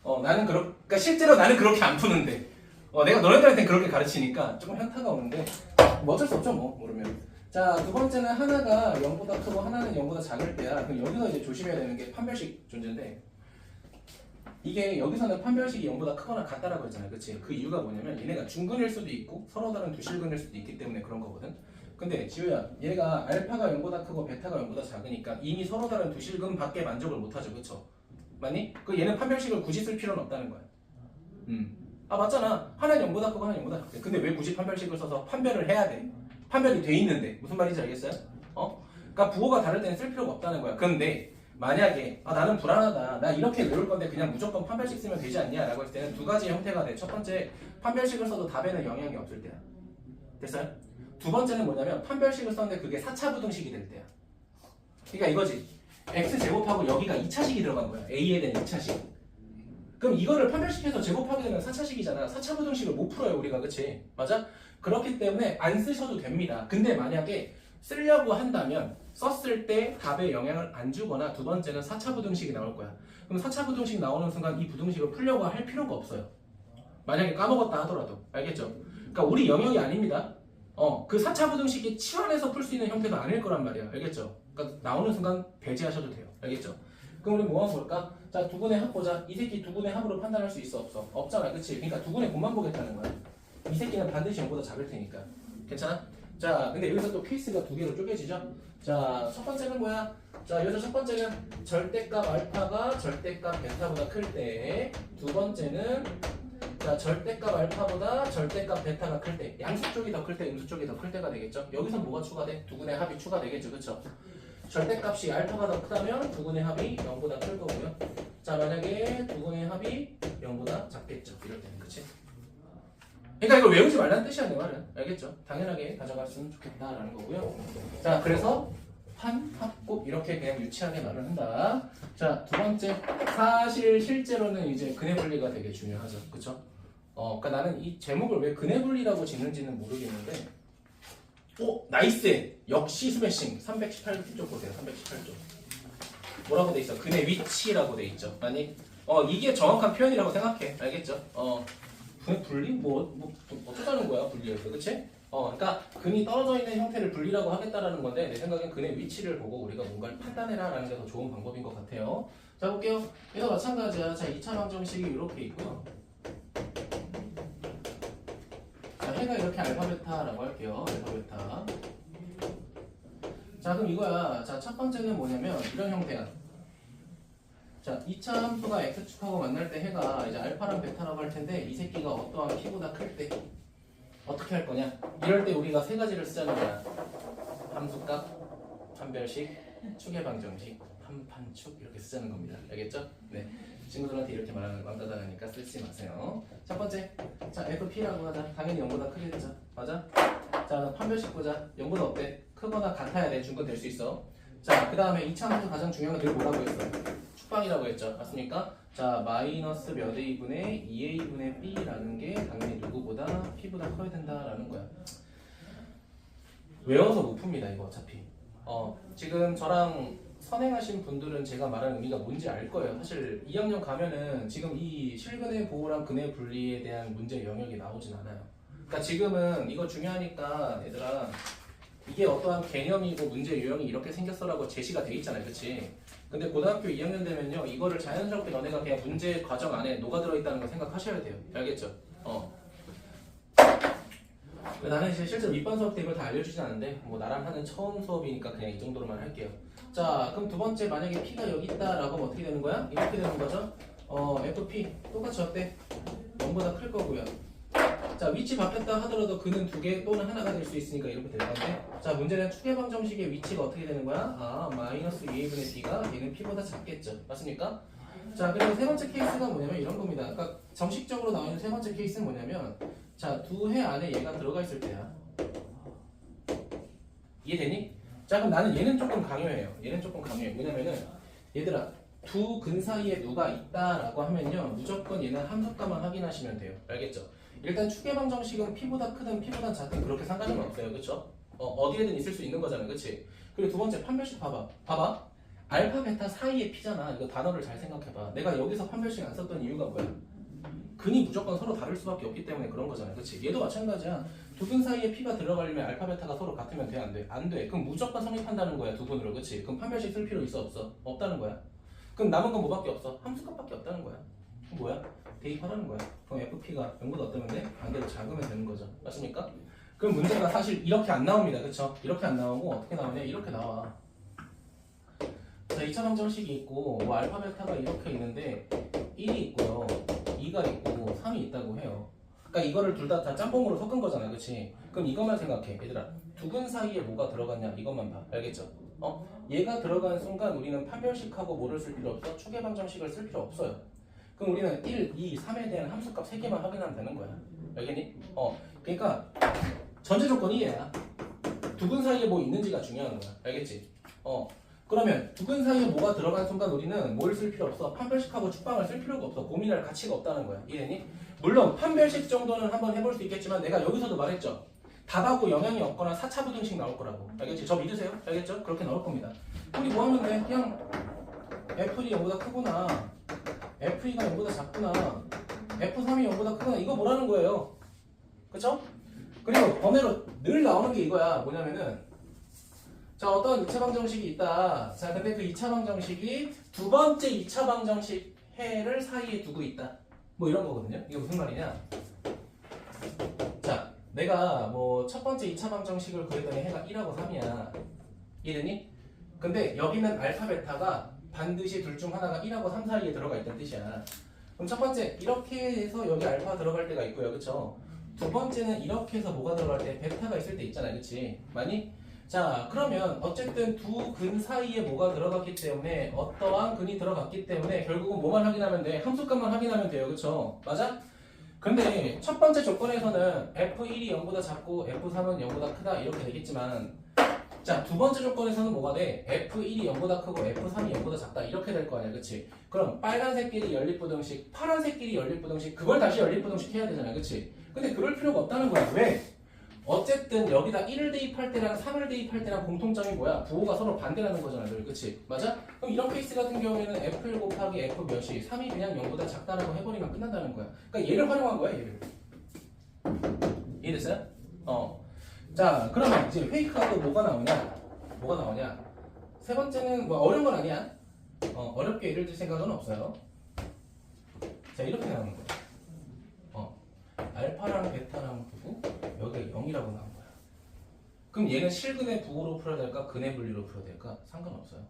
그러니까 실제로 나는 그렇게 안 푸는데, 내가 너네들한테 그렇게 가르치니까 조금 현타가 오는데, 뭐 어쩔 수 없죠, 뭐 모르면. 자, 두 번째는 하나가 0보다 크고 하나는 0보다 작을 때야. 그럼 여기서 이제 조심해야 되는 게 판별식 존재인데, 이게 여기서는 판별식이 0보다 크거나 같다라고 했잖아요, 그치? 그 이유가 뭐냐면 얘네가 중근일 수도 있고 서로 다른 두 실근일 수도 있기 때문에 그런 거거든. 근데 지우야, 얘가 알파가 0보다 크고 베타가 0보다 작으니까 이미 서로 다른 두 실근 밖에 만족을 못하죠, 그쵸? 맞니? 얘는 판별식을 굳이 쓸 필요는 없다는 거야. 맞잖아. 하나는 0보다 크고 하나는 0보다 작대. 근데 왜 굳이 판별식을 써서 판별을 해야 돼? 판별이 돼 있는데. 무슨 말인지 알겠어요? 그러니까 부호가 다를 때는 쓸 필요가 없다는 거야. 근데 만약에 나는 불안하다, 나 이렇게 외울 건데 그냥 무조건 판별식 쓰면 되지 않냐 라고 했을 때는 두 가지 형태가 돼. 첫 번째, 판별식을 써도 답에는 영향이 없을 때야. 됐어요? 두 번째는 뭐냐면 판별식을 썼는데 그게 4차 부등식이 될 때야. 그러니까 이거지. x제곱하고 여기가 2차식이 들어간 거야. a에 대한 2차식. 그럼 이거를 판별식해서 제곱하게 되면 4차식이잖아. 4차 부등식을 못 풀어요 우리가. 그치? 맞아? 그렇기 때문에 안 쓰셔도 됩니다. 근데 만약에 쓰려고 한다면 썼을 때 답에 영향을 안 주거나 두 번째는 4차 부등식이 나올 거야. 그럼 4차 부등식 나오는 순간 이 부등식을 풀려고 할 필요가 없어요. 만약에 까먹었다 하더라도. 알겠죠? 그러니까 우리 영역이 아닙니다. 그 4차 부등식이 치환해서 풀 수 있는 형태도 아닐 거란 말이야. 알겠죠? 그러니까 나오는 순간 배제하셔도 돼요. 알겠죠? 그럼 우리 뭐 한번 볼까? 자, 두근의 합 보자. 이 새끼 두근의 합으로 판단할 수 있어 없어? 없잖아. 그치? 그러니까 두근의 곱만 보겠다는 거야. 이 새끼는 반드시 0보다 작을 테니까. 괜찮아? 자, 근데 여기서 또 케이스가 두 개로 쪼개지죠? 자, 첫 번째는 뭐야? 자, 여기서 첫 번째는 절대값 알파가 절대값 베타보다 클 때, 두 번째는 자, 절대값 알파보다 절대값 베타가 클 때, 양수 쪽이 더 클 때, 음수 쪽이 더 클 때가 되겠죠? 여기서 뭐가 추가돼? 두근의 합이 추가되겠죠, 그쵸? 절대값이 알파가 더 크다면 두근의 합이 0보다 클 거고요. 자, 만약에 두근의 합이 0보다 작겠죠, 이럴 때는, 그치? 그러니까 이걸 외우지 말라는 뜻이야, 내 말은. 알겠죠? 당연하게 가져갔으면 좋겠다라는 거고요. 자, 그래서 한, 합곱 이렇게 그냥 유치하게 말을 한다. 자, 두 번째, 사실 실제로는 이제 근해 분리가 되게 중요하죠, 그렇죠? 그러니까 나는 이 제목을 왜 근해 분리라고 짓는지는 모르겠는데, 오, 나이스! 역시 스매싱. 318쪽 보세요, 318쪽. 뭐라고 돼 있어? 근해 위치라고 돼 있죠. 아니, 이게 정확한 표현이라고 생각해, 알겠죠? 근해 분리? 뭐 어쩌자는 거야, 분리해서, 그치? 그러니까 근이 떨어져 있는 형태를 분리라고 하겠다라는 건데 내 생각엔 근의 위치를 보고 우리가 뭔가를 판단해라라는 게 더 좋은 방법인 것 같아요. 자, 볼게요. 얘도 마찬가지야. 자, 2차 방정식이 이렇게 있고요. 자, 해가 이렇게 알파 베타라고 할게요. 알파 베타. 자, 그럼 이거야. 자, 첫 번째는 뭐냐면 이런 형태야. 자, 2차 함수가 x축하고 만날 때 해가 이제 알파랑 베타라고 할 텐데 이 새끼가 어떠한 p보다 클 때 어떻게 할 거냐? 이럴 때 우리가 세 가지를 쓰자는 거야. 함수값, 판별식, 축의 방정식, 한판축 이렇게 쓰자는 겁니다. 알겠죠? 네. 친구들한테 이렇게 말하는 거 왕따당하니까 쓰지 마세요. 첫 번째, 자 FP라고 하자. 당연히 0보다 크겠죠? 맞아? 자, 판별식 보자. 0보다 어때? 크거나 같아야 돼. 중근 될 수 있어. 자, 그 다음에 2차 함수 가장 중요한 건 늘 뭐라고 했어? 축방이라고 했죠? 맞습니까? 자, 마이너스 몇 a분의 2a분의 b라는 게 당연히 누구보다 p보다 커야 된다라는 거야. 외워서 못 풉니다, 이거 어차피. 지금 저랑 선행하신 분들은 제가 말하는 의미가 뭔지 알 거예요. 사실 2학년 가면은 지금 이 실근의 보호랑 근의 분리에 대한 문제 영역이 나오진 않아요. 그러니까 지금은 이거 중요하니까 얘들아 이게 어떠한 개념이고 문제 유형이 이렇게 생겼어라고 제시가 돼 있잖아요, 그렇지? 근데 고등학교 2학년 되면요 이거를 자연스럽게 너네가 그냥 문제 과정 안에 녹아들어 있다는 거 생각하셔야 돼요. 알겠죠? 나는 이제 실제로 밑반 수업 때 이걸 다 알려주진 않는데 뭐 나랑 하는 처음 수업이니까 그냥 이 정도로만 할게요. 자, 그럼 두 번째 만약에 P가 여기 있다라고 하면 어떻게 되는 거야? 이렇게 되는 거죠? FP 똑같이 어때? 0보다 클 거고요. 자, 위치 바뀌었다 하더라도 그는 두 개 또는 하나가 될 수 있으니까 이렇게 될 건데 자, 문제는 축의방정식의 위치가 어떻게 되는 거야? 마이너스 2a분의 b가 얘는 p보다 작겠죠. 맞습니까? 자, 그리고 세 번째 케이스가 뭐냐면 이런 겁니다. 그러니까 정식적으로 나오는 세 번째 케이스는 뭐냐면 자, 두 해 안에 얘가 들어가 있을 때야. 이해되니? 자, 그럼 나는 얘는 조금 강요해요. 얘는 조금 강요해. 왜냐면은 얘들아 두 근 사이에 누가 있다라고 하면요 무조건 얘는 함수값만 확인하시면 돼요. 알겠죠? 일단 축의방정식은 p보다 크든 p보다 작든 그렇게 상관은 없어요. 그쵸? 어디에든 있을 수 있는 거잖아요. 그치? 그리고 두 번째 판별식 봐봐. 알파 베타 사이에 p잖아. 이거 단어를 잘 생각해봐. 내가 여기서 판별식 안 썼던 이유가 뭐야? 근이 무조건 서로 다를 수밖에 없기 때문에 그런 거잖아요. 그치? 얘도 마찬가지야. 두 근 사이에 p가 들어가려면 알파 베타가 서로 같으면 돼? 안 돼? 안 돼. 그럼 무조건 성립한다는 거야. 두 근으로. 그치? 그럼 판별식 쓸 필요 있어? 없어? 없다는 거야. 그럼 남은 건 뭐밖에 없어? 함수값밖에 없다는 거야. 그럼 뭐야? 대입하라는 거야. 그럼 FP가 0보다 어떠면 돼? 반대로 작으면 되는 거죠. 맞습니까? 그럼 문제가 사실 이렇게 안 나옵니다. 그쵸? 이렇게 안 나오고 어떻게 나오냐? 이렇게 나와. 자, 2차 방정식이 있고 뭐 알파 베타가 이렇게 있는데 1이 있고요. 2가 있고 3이 있다고 해요. 그러니까 이거를 둘 다 짬뽕으로 섞은 거잖아. 그치? 그럼 이것만 생각해. 얘들아. 두 근 사이에 뭐가 들어갔냐? 이것만 봐. 알겠죠? 얘가 들어가는 순간 우리는 판별식하고 뭐를 쓸 필요 없어? 축의방정식을 쓸 필요 없어요. 그럼 우리는 1, 2, 3에 대한 함수값 3개만 확인하면 되는 거야. 알겠니? 그러니까 전제 조건이 얘야. 두 근 사이에 뭐 있는지가 중요한 거야. 알겠지? 그러면 두 근 사이에 뭐가 들어간 순간 우리는 뭘 쓸 필요 없어. 판별식하고 축방을 쓸 필요가 없어. 고민할 가치가 없다는 거야. 이해되니? 물론 판별식 정도는 한번 해볼 수 있겠지만 내가 여기서도 말했죠. 답하고 영향이 없거나 4차 부등식 나올 거라고. 알겠지? 저 믿으세요? 알겠죠? 그렇게 나올 겁니다. 우리 뭐 하면 돼? 그냥 F1이 0보다 크구나, F2가 0보다 작구나, F3이 0보다 크구나, 이거 뭐라는 거예요. 그쵸? 그리고 번외로 늘 나오는 게 이거야. 뭐냐면은 자, 어떤 2차 방정식이 있다. 자, 근데 그 2차 방정식이 두 번째 2차 방정식 해를 사이에 두고 있다. 뭐 이런 거거든요. 이게 무슨 말이냐? 자, 내가 뭐 첫 번째 2차 방정식을 구했더니 해가 1하고 3이야. 이해되니? 근데 여기는 알파 베타가 반드시 둘 중 하나가 1하고 3 사이에 들어가 있다는 뜻이야. 그럼 첫 번째 이렇게 해서 여기 알파 들어갈 때가 있고요. 그쵸? 두 번째는 이렇게 해서 뭐가 들어갈 때 베타가 있을 때 있잖아요. 그치? 많이? 자, 그러면 어쨌든 두 근 사이에 뭐가 들어갔기 때문에 어떠한 근이 들어갔기 때문에 결국은 뭐만 확인하면 돼? 함수값만 확인하면 돼요. 그쵸? 맞아? 근데 첫 번째 조건에서는 F1이 0보다 작고 F3은 0보다 크다 이렇게 되겠지만 자, 두 번째 조건에서는 뭐가 돼? F1이 0보다 크고 F3이 0보다 작다 이렇게 될 거 아니야. 그치? 그럼 빨간색끼리 연립부등식, 파란색끼리 연립부등식 그걸 다시 연립부등식 해야 되잖아. 그치? 근데 그럴 필요가 없다는 거야. 왜? 어쨌든 여기다 1을 대입할 때랑 3을 대입할 때랑 공통점이 뭐야? 부호가 서로 반대라는 거잖아. 늘. 그치? 맞아? 그럼 이런 케이스 같은 경우에는 F1 곱하기 F 몇이 3이 그냥 0보다 작다라고 해버리면 끝난다는 거야. 그러니까 얘를 활용한 거야. 얘를. 이해됐어요? 자, 그러면 이제 페이크가 또 뭐가 나오냐? 뭐가 나오냐? 세 번째는 뭐 어려운 건 아니야. 어렵게 예를 들 생각은 없어요. 자, 이렇게 나오는 거야. 알파랑 베타랑 두고 여기가 0이라고 나온 거야. 그럼 얘는 실근의 부호로 풀어야 될까? 근의 분리로 풀어야 될까? 상관없어요.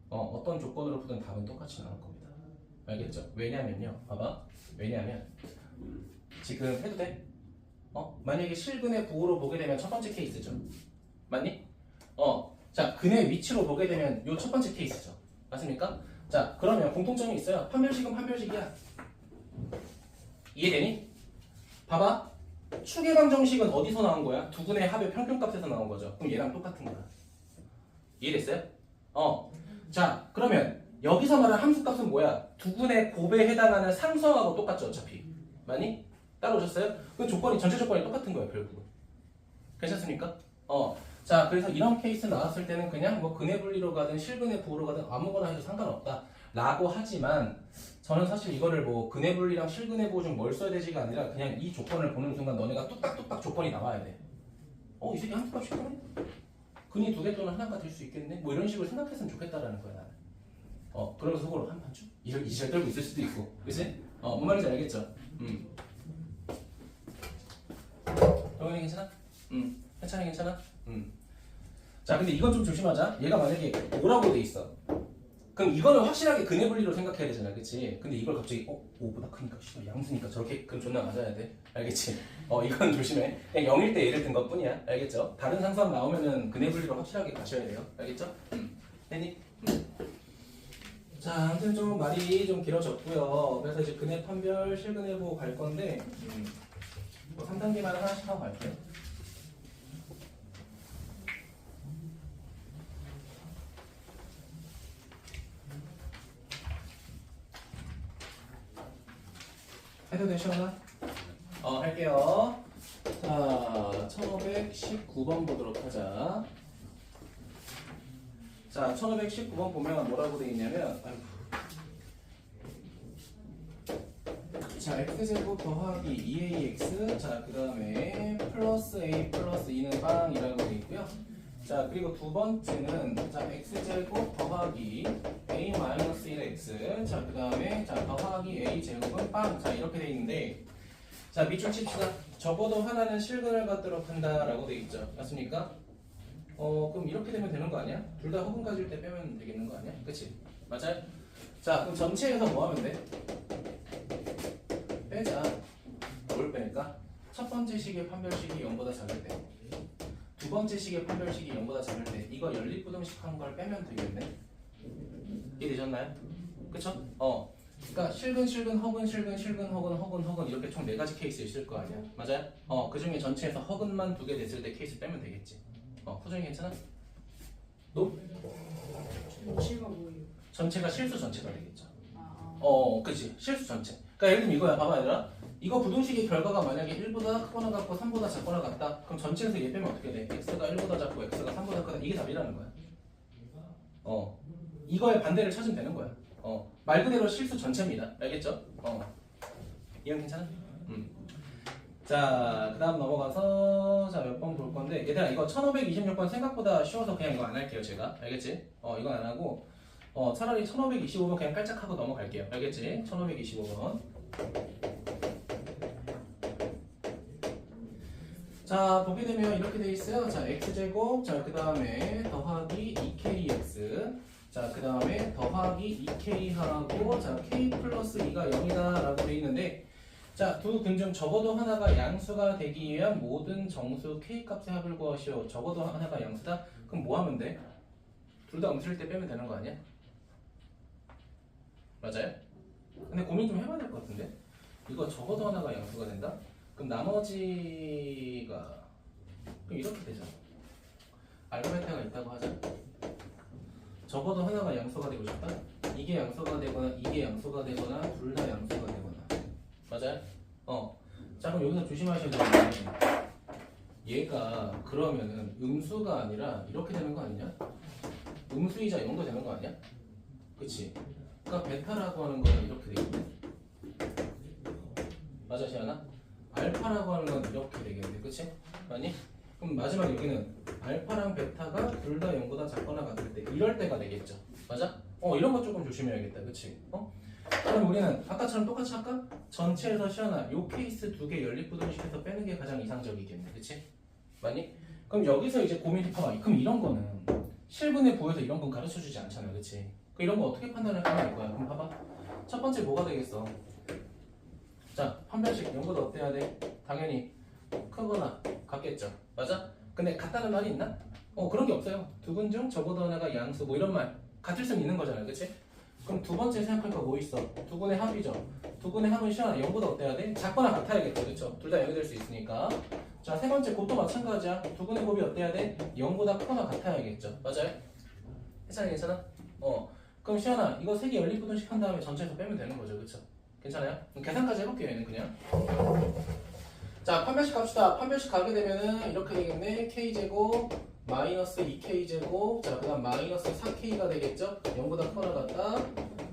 어떤 조건으로 풀든 답은 똑같이 나올 겁니다. 알겠죠? 왜냐면요. 봐봐. 왜냐면 지금 해도 돼? 만약에 실근의 부호로 보게 되면 첫 번째 케이스죠. 맞니? 자, 근의 위치로 보게 되면 요 첫 번째 케이스죠. 맞습니까? 자, 그러면 공통점이 있어요. 판별식은 판별식이야. 이해되니? 봐봐. 축의 방정식은 어디서 나온 거야? 두 근의 합의 평균값에서 나온 거죠. 그럼 얘랑 똑같은 거야. 이해됐어요? 자, 그러면 여기서 말하는 함수값은 뭐야? 두 근의 곱에 해당하는 상수하고 똑같죠, 어차피. 맞니? 따라오셨어요? 그 조건이 전체 조건이 똑같은 거예요, 결국은. 괜찮습니까? 자, 그래서 이런 케이스 나왔을 때는 그냥 뭐 근의 분리로 가든 실근의 부호로 가든 아무거나 해도 상관없다 라고 하지만 저는 사실 이거를 뭐 근의 분리랑 실근의 부호 중 뭘 써야 되지가 아니라 그냥 이 조건을 보는 순간 너네가 뚝딱뚝딱 조건이 나와야 돼. 이 새끼 함수값 쉽네? 근이 두 개 또는 하나가 될 수 있겠네? 뭐 이런 식으로 생각했으면 좋겠다라는 거야, 나는. 그러면서 속으로 한 판쯤? 이절 떨고 있을 수도 있고. 그치? 뭔 말인지 알겠죠? 영현이 괜찮아? 해찬이 괜찮아? 자, 근데 이건 좀 조심하자. 얘가 만약에 5라고 돼 있어. 그럼 이거는 확실하게 근의 분리로 생각해야 되잖아. 그치? 근데 이걸 갑자기 5보다 크니까 양수니까 저렇게 그럼 존나 맞아야 돼. 알겠지? 이건 조심해. 그냥 0일 때 예를 든 것 뿐이야. 알겠죠? 다른 상수함 나오면은 근의 분리로 확실하게 가셔야 돼요. 알겠죠? 됐니? 자, 아무튼 좀 말이 좀 길어졌고요. 그래서 이제 근의 판별, 실근의 부호 갈 건데 뭐 3단계만 하나씩 하고 갈게요. 해도 되시나? 할게요. 자, 1519번 보도록 하자. 자, 1519번 보면 뭐라고 돼 있냐면, 자, x제곱 더하기 2ax, 자, 그 다음에 플러스 a 플러스 2는 빵이라고 돼 있고요. 자, 그리고 두 번째는 자, x제곱 더하기 a 마이너스 1x, 자, 그 다음에 자, 더하기 a 제곱은 빵. 자, 이렇게 돼 있는데, 자, 밑줄 칩시다. 적어도 하나는 실근을 갖도록 한다라고 돼 있죠. 맞습니까? 그럼 이렇게 되면 되는 거 아니야? 둘 다 허근 가질 때 빼면 되겠는 거 아니야? 그치? 맞아요? 자, 그럼 전체에서 뭐 하면 돼? 빼자. 뭘 빼니까? 첫 번째 식의 판별식이 0보다 작을 때, 두 번째 식의 판별식이 0보다 작을 때, 이거 연립부등식 한 걸 빼면 되겠네? 이해되셨나요? 그쵸? 그러니까 실근, 허근, 실근, 허근 이렇게 총 4가지 케이스 있을 거 아니야? 맞아요? 그 중에 전체에서 허근만 2개 됐을 때 케이스 빼면 되겠지. 표정이 괜찮아? 전체가 뭐예요? 전체가 실수 전체가 되겠죠. 아, 그치. 실수 전체. 그러니까 예를 들면 이거야. 봐봐 얘들아. 이거 부등식의 결과가 만약에 1보다 크거나 같고 3보다 작거나 같다. 그럼 전체에서 얘 빼면 어떻게 돼? x가 1보다 작고 x가 3보다 크다. 이게 답이라는 거야. 이거의 반대를 찾으면 되는 거야. 말 그대로 실수 전체입니다. 알겠죠? 이형 괜찮아? 자, 그 다음 넘어가서 자, 몇 번 볼 건데 얘들아 이거 1526번 생각보다 쉬워서 그냥 이거 안 할게요 제가. 알겠지? 이건 안 하고 차라리 1525번 그냥 깔짝하고 넘어갈게요. 알겠지? 1525번. 자, 보게 되면 이렇게 돼 있어요. 자, x제곱, 자, 그 다음에 더하기 2kx, 자, 그 다음에 더하기 2k하고, 자, k 플러스 2가 0이다 라고 돼 있는데, 자, 두 근 중 적어도 하나가 양수가 되기 위한 모든 정수 k 값의 합을 구하시오. 적어도 하나가 양수다? 그럼 뭐 하면 돼? 둘 다 음수일 때 빼면 되는 거 아니야? 맞아요? 근데 고민 좀 해봐야 될 것 같은데? 이거 적어도 하나가 양수가 된다? 그럼 나머지가 그럼 이렇게 되잖아. 알파베타가 있다고 하자. 적어도 하나가 양수가 되고 싶다. 이게 양수가 되거나 이게 양수가 되거나 둘 다 양수가 되거나. 맞아요? 자 그럼 여기서 조심하셔야 되는 게 얘가 그러면은 음수가 아니라 이렇게 되는 거 아니냐? 음수이자 0도 되는 거 아니야? 그치? 그러니까 베타라고 하는 거는 이렇게 되겠네. 맞아 시아나? 알파라고 하는 건 이렇게 되겠네. 그치? 아니? 그럼 마지막 여기는 알파랑 베타가 둘 다 0보다 작거나 같을 때 이럴 때가 되겠죠. 맞아? 이런 거 조금 조심해야겠다. 그치? 그럼 우리는 아까처럼 똑같이 할까? 전체에서 시아나 요 케이스 두 개 연립부등식에서 빼는 게 가장 이상적이겠네. 그치? 맞니? 그럼 여기서 이제 고민이 봐봐. 그럼 이런 거는 실분에 부여해서 이런 건 가르쳐주지 않잖아. 그치? 이런 거 어떻게 판단을 하면 이거야. 그럼 봐봐. 첫 번째 뭐가 되겠어? 자, 판별식 0보다 어때야 돼? 당연히 크거나 같겠죠. 맞아? 근데 같다는 말이 있나? 그런 게 없어요. 두 근 중 저보다 하나가 양수 뭐 이런 말 같을 수는 있는 거잖아요. 그치? 그럼 두 번째 생각할 거 뭐 있어? 두 근의 합이죠. 두 근의 합은 시원하 0보다 어때야 돼? 작거나 같아야겠죠. 그쵸? 둘 다 0이 될 수 있으니까. 자, 세 번째 곱도 마찬가지야. 두 근의 곱이 어때야 돼? 0보다 크거나 같아야겠죠. 맞아요? 괜찮아? 괜찮아? 그럼 시원아 이거 세 개 연립부등식 한 다음에 전체에서 빼면 되는 거죠. 그쵸? 괜찮아요? 그럼 계산까지 해볼게요. 얘는 그냥. 자, 판별식 갑시다. 판별식 가게 되면은 이렇게 되겠네. k제곱 마이너스 2k제곱 자, 그 다음 마이너스 4k가 되겠죠? 0보다 크거나 같다.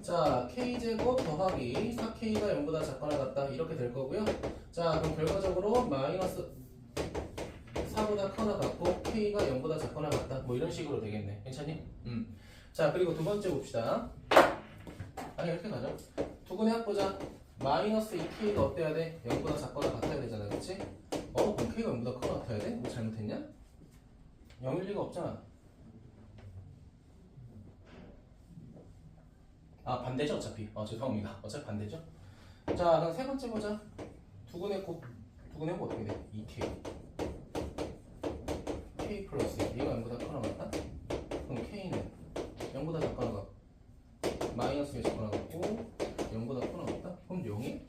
자, k제곱 더하기 4k가 0보다 작거나 같다. 이렇게 될 거고요. 자, 그럼 결과적으로 마이너스 4보다 크거나 같고 k가 0보다 작거나 같다. 뭐 이런 식으로 되겠네. 괜찮니? 자, 그리고 두 번째 봅시다. 아니, 이렇게 가죠. 두 근의 합 보자. 마이너스 2k가 어때야 돼? 0보다 작거나 같아야 되잖아. 그치? 그럼 k가 0보다 크거나 같아야 돼? 뭐 잘못했냐? 0일 리가 없잖아. 아, 반대죠 어차피. 죄송합니다. 어차피 반대죠. 자, 그럼 세 번째 보자. 두 근의 곱 어떻게 돼? 2k k 플러스 얘가 0보다 크거나 같다? 그럼 k는 0보다 작거나 같고 마이너스에 작거나 같고 0보다 크거나 같다? 그럼 0이?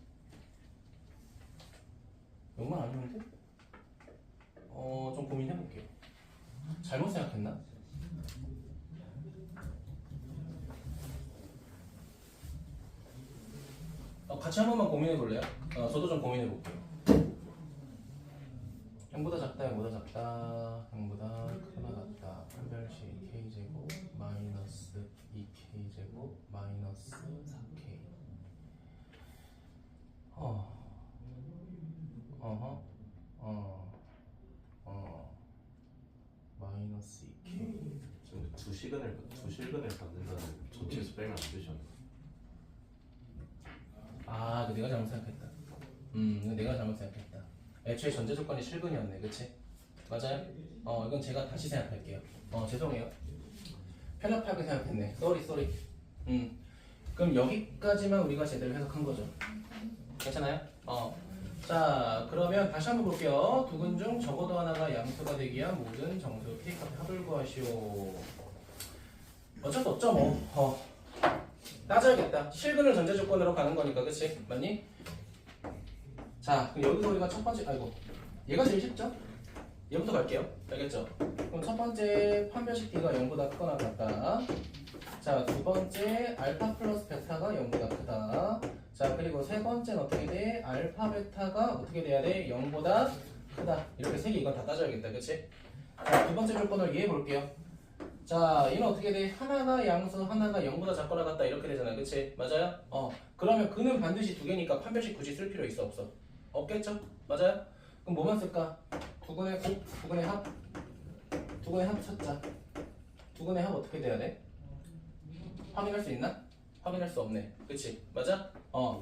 0만 아니면 돼? 좀 고민해볼게요. 잘못 생각했나? 같이 한 번만 고민해볼래요? 저도 좀 고민해볼게요. 0보다 작다, 0보다 작다, 0보다 크거나 같다. 판별식 k제곱 마이너스 2k제곱 마이너스 4k 마이너스 2k 지금 두 실근을 받는다는 전체에서 빼면 안 되죠. 그 내가 잘못 생각했다. 내가 잘못 생각했다. 애초에 전제 조건이 실근이었네, 그치? 맞아요? 이건 제가 다시 생각할게요. 죄송해요. 편협하게 생각했네. 쏘리. 그럼 여기까지만 우리가 제대로 해석한 거죠. 괜찮아요? 자, 그러면 다시 한번 볼게요. 두 근 중 적어도 하나가 양수가 되기 위한 모든 정수 K값의 합을 구하시오. 어쩔 수 없죠, 뭐. 따져야겠다. 실근을 전제 조건으로 가는 거니까, 그치? 맞니? 자, 그럼 여기서 우리가 첫 번째, 얘가 제일 쉽죠? 얘부터 갈게요. 알겠죠? 그럼 첫 번째 판별식 D가 0보다 크거나 같다. 자, 두 번째 알파 플러스 베타가 0보다 크다. 자, 그리고 세 번째는 어떻게 돼? 알파 베타가 어떻게 돼야 돼? 0보다 크다. 이렇게 세 개 이건 다 따져야겠다. 그치? 자, 두 번째 조건을 이해해 볼게요. 자, 얘는 어떻게 돼? 하나가 양수, 하나가 0보다 작거나 같다. 이렇게 되잖아. 그치? 맞아요? 그러면 그는 반드시 두 개니까 판별식 굳이 쓸 필요 있어? 없어? 없겠죠? 맞아요? 그럼 뭐만 쓸까? 두근의 곱, 두근의 합, 두근의 합 찾자. 두근의 합 어떻게 돼야 돼? 확인할 수 있나? 확인할 수 없네. 그치? 맞아?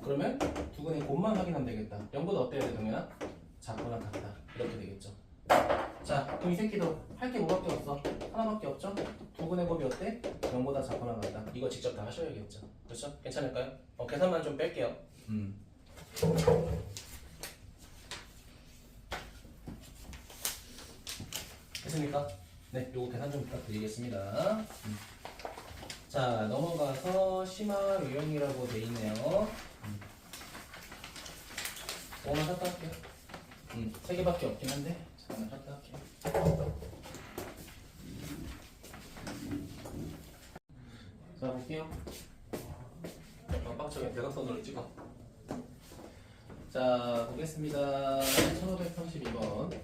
그러면 두근의 곱만 확인하면 되겠다. 0보다 어때야 돼, 동현아? 작거나 같다. 이렇게 되겠죠. 자, 그럼 이 새끼도 할 게 뭐밖에 없어? 하나밖에 없죠? 두근의 곱이 어때? 0보다 작거나 같다. 이거 직접 다 하셔야겠죠. 그렇죠? 괜찮을까요? 계산만 좀 뺄게요. 됐습니까? 네, 요거 계산 좀 부탁드리겠습니다. 자, 넘어가서 심화 유형이라고 돼 있네요. 오늘 샀다 할게요. 3개밖에 없긴 한데 잠깐만 샀다 할게요. 자, 볼게요. 빡빡하게 대각선으로 찍어. 자, 보겠습니다. 1532번.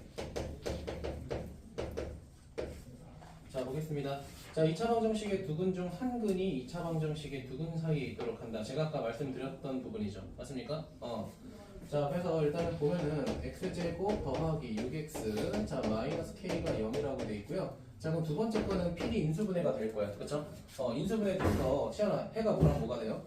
자, 보겠습니다. 자, 2차 방정식의 두 근 중 한 근이 2차 방정식의 두 근 사이에 있도록 한다. 제가 아까 말씀드렸던 부분이죠. 맞습니까? 자, 그래서 일단은 보면은 x제곱 더하기 6x 자 마이너스 k가 0이라고 돼 있고요. 자, 그럼 두 번째 거는 필히 인수분해가 될 거야. 그쵸? 인수분해 돼서 시연아 해가 뭐랑 뭐가 돼요?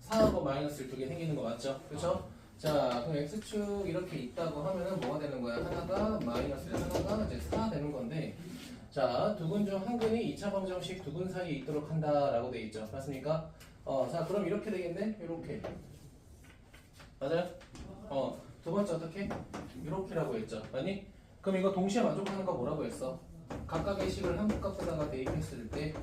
4하고 마이너스를 두 개 생기는 거 맞죠? 그쵸? 자, 그럼 x축 이렇게 있다고 하면은 뭐가 되는 거야? 하나가 마이너스 하나가 이제 4 되는 건데, 자, 두 근 중 한 근이 2차 방정식 두 근 사이에 있도록 한다라고 돼 있죠. 맞습니까? 자, 그럼 이렇게 되겠네? 이렇게. 맞아요? 두 번째 어떻게? 이렇게라고 했죠. 아니? 그럼 이거 동시에 만족하는 거 뭐라고 했어? 각각의 식을 한국 값에다가 대입했을 때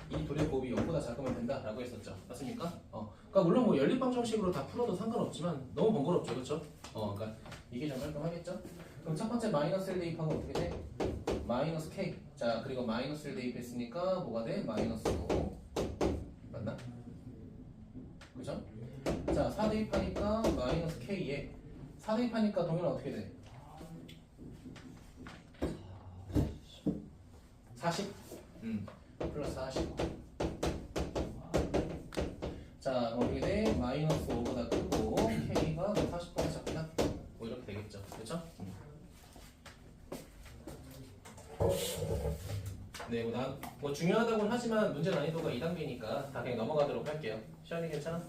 이 둘의 곱이 0보다 작으면 된다라고 했었죠. 맞습니까? 그러니까 물론 뭐 연립방정식으로 다 풀어도 상관없지만 너무 번거롭죠. 그렇죠? 그러니까 이게 좀 깔끔하겠죠? 그럼 첫 번째 마이너스를 대입하면 어떻게 돼? 마이너스 k. 자, 그리고 마이너스를 대입했으니까 뭐가 돼? 마이너스 5. 맞나? 그죠? 자, 4 대입하니까 마이너스 k에 4 대입하니까 동현은 어떻게 돼? 40? 플러스 40. 자, 어떻게 돼? 마이너스 5보다 크고 k가 40보다 작다. 뭐 이렇게 되겠죠. 그렇죠? 네, 뭐 중요하다고는 하지만 문제 난이도가 2단계니까 다 그냥 넘어가도록 할게요. 시험이 괜찮아?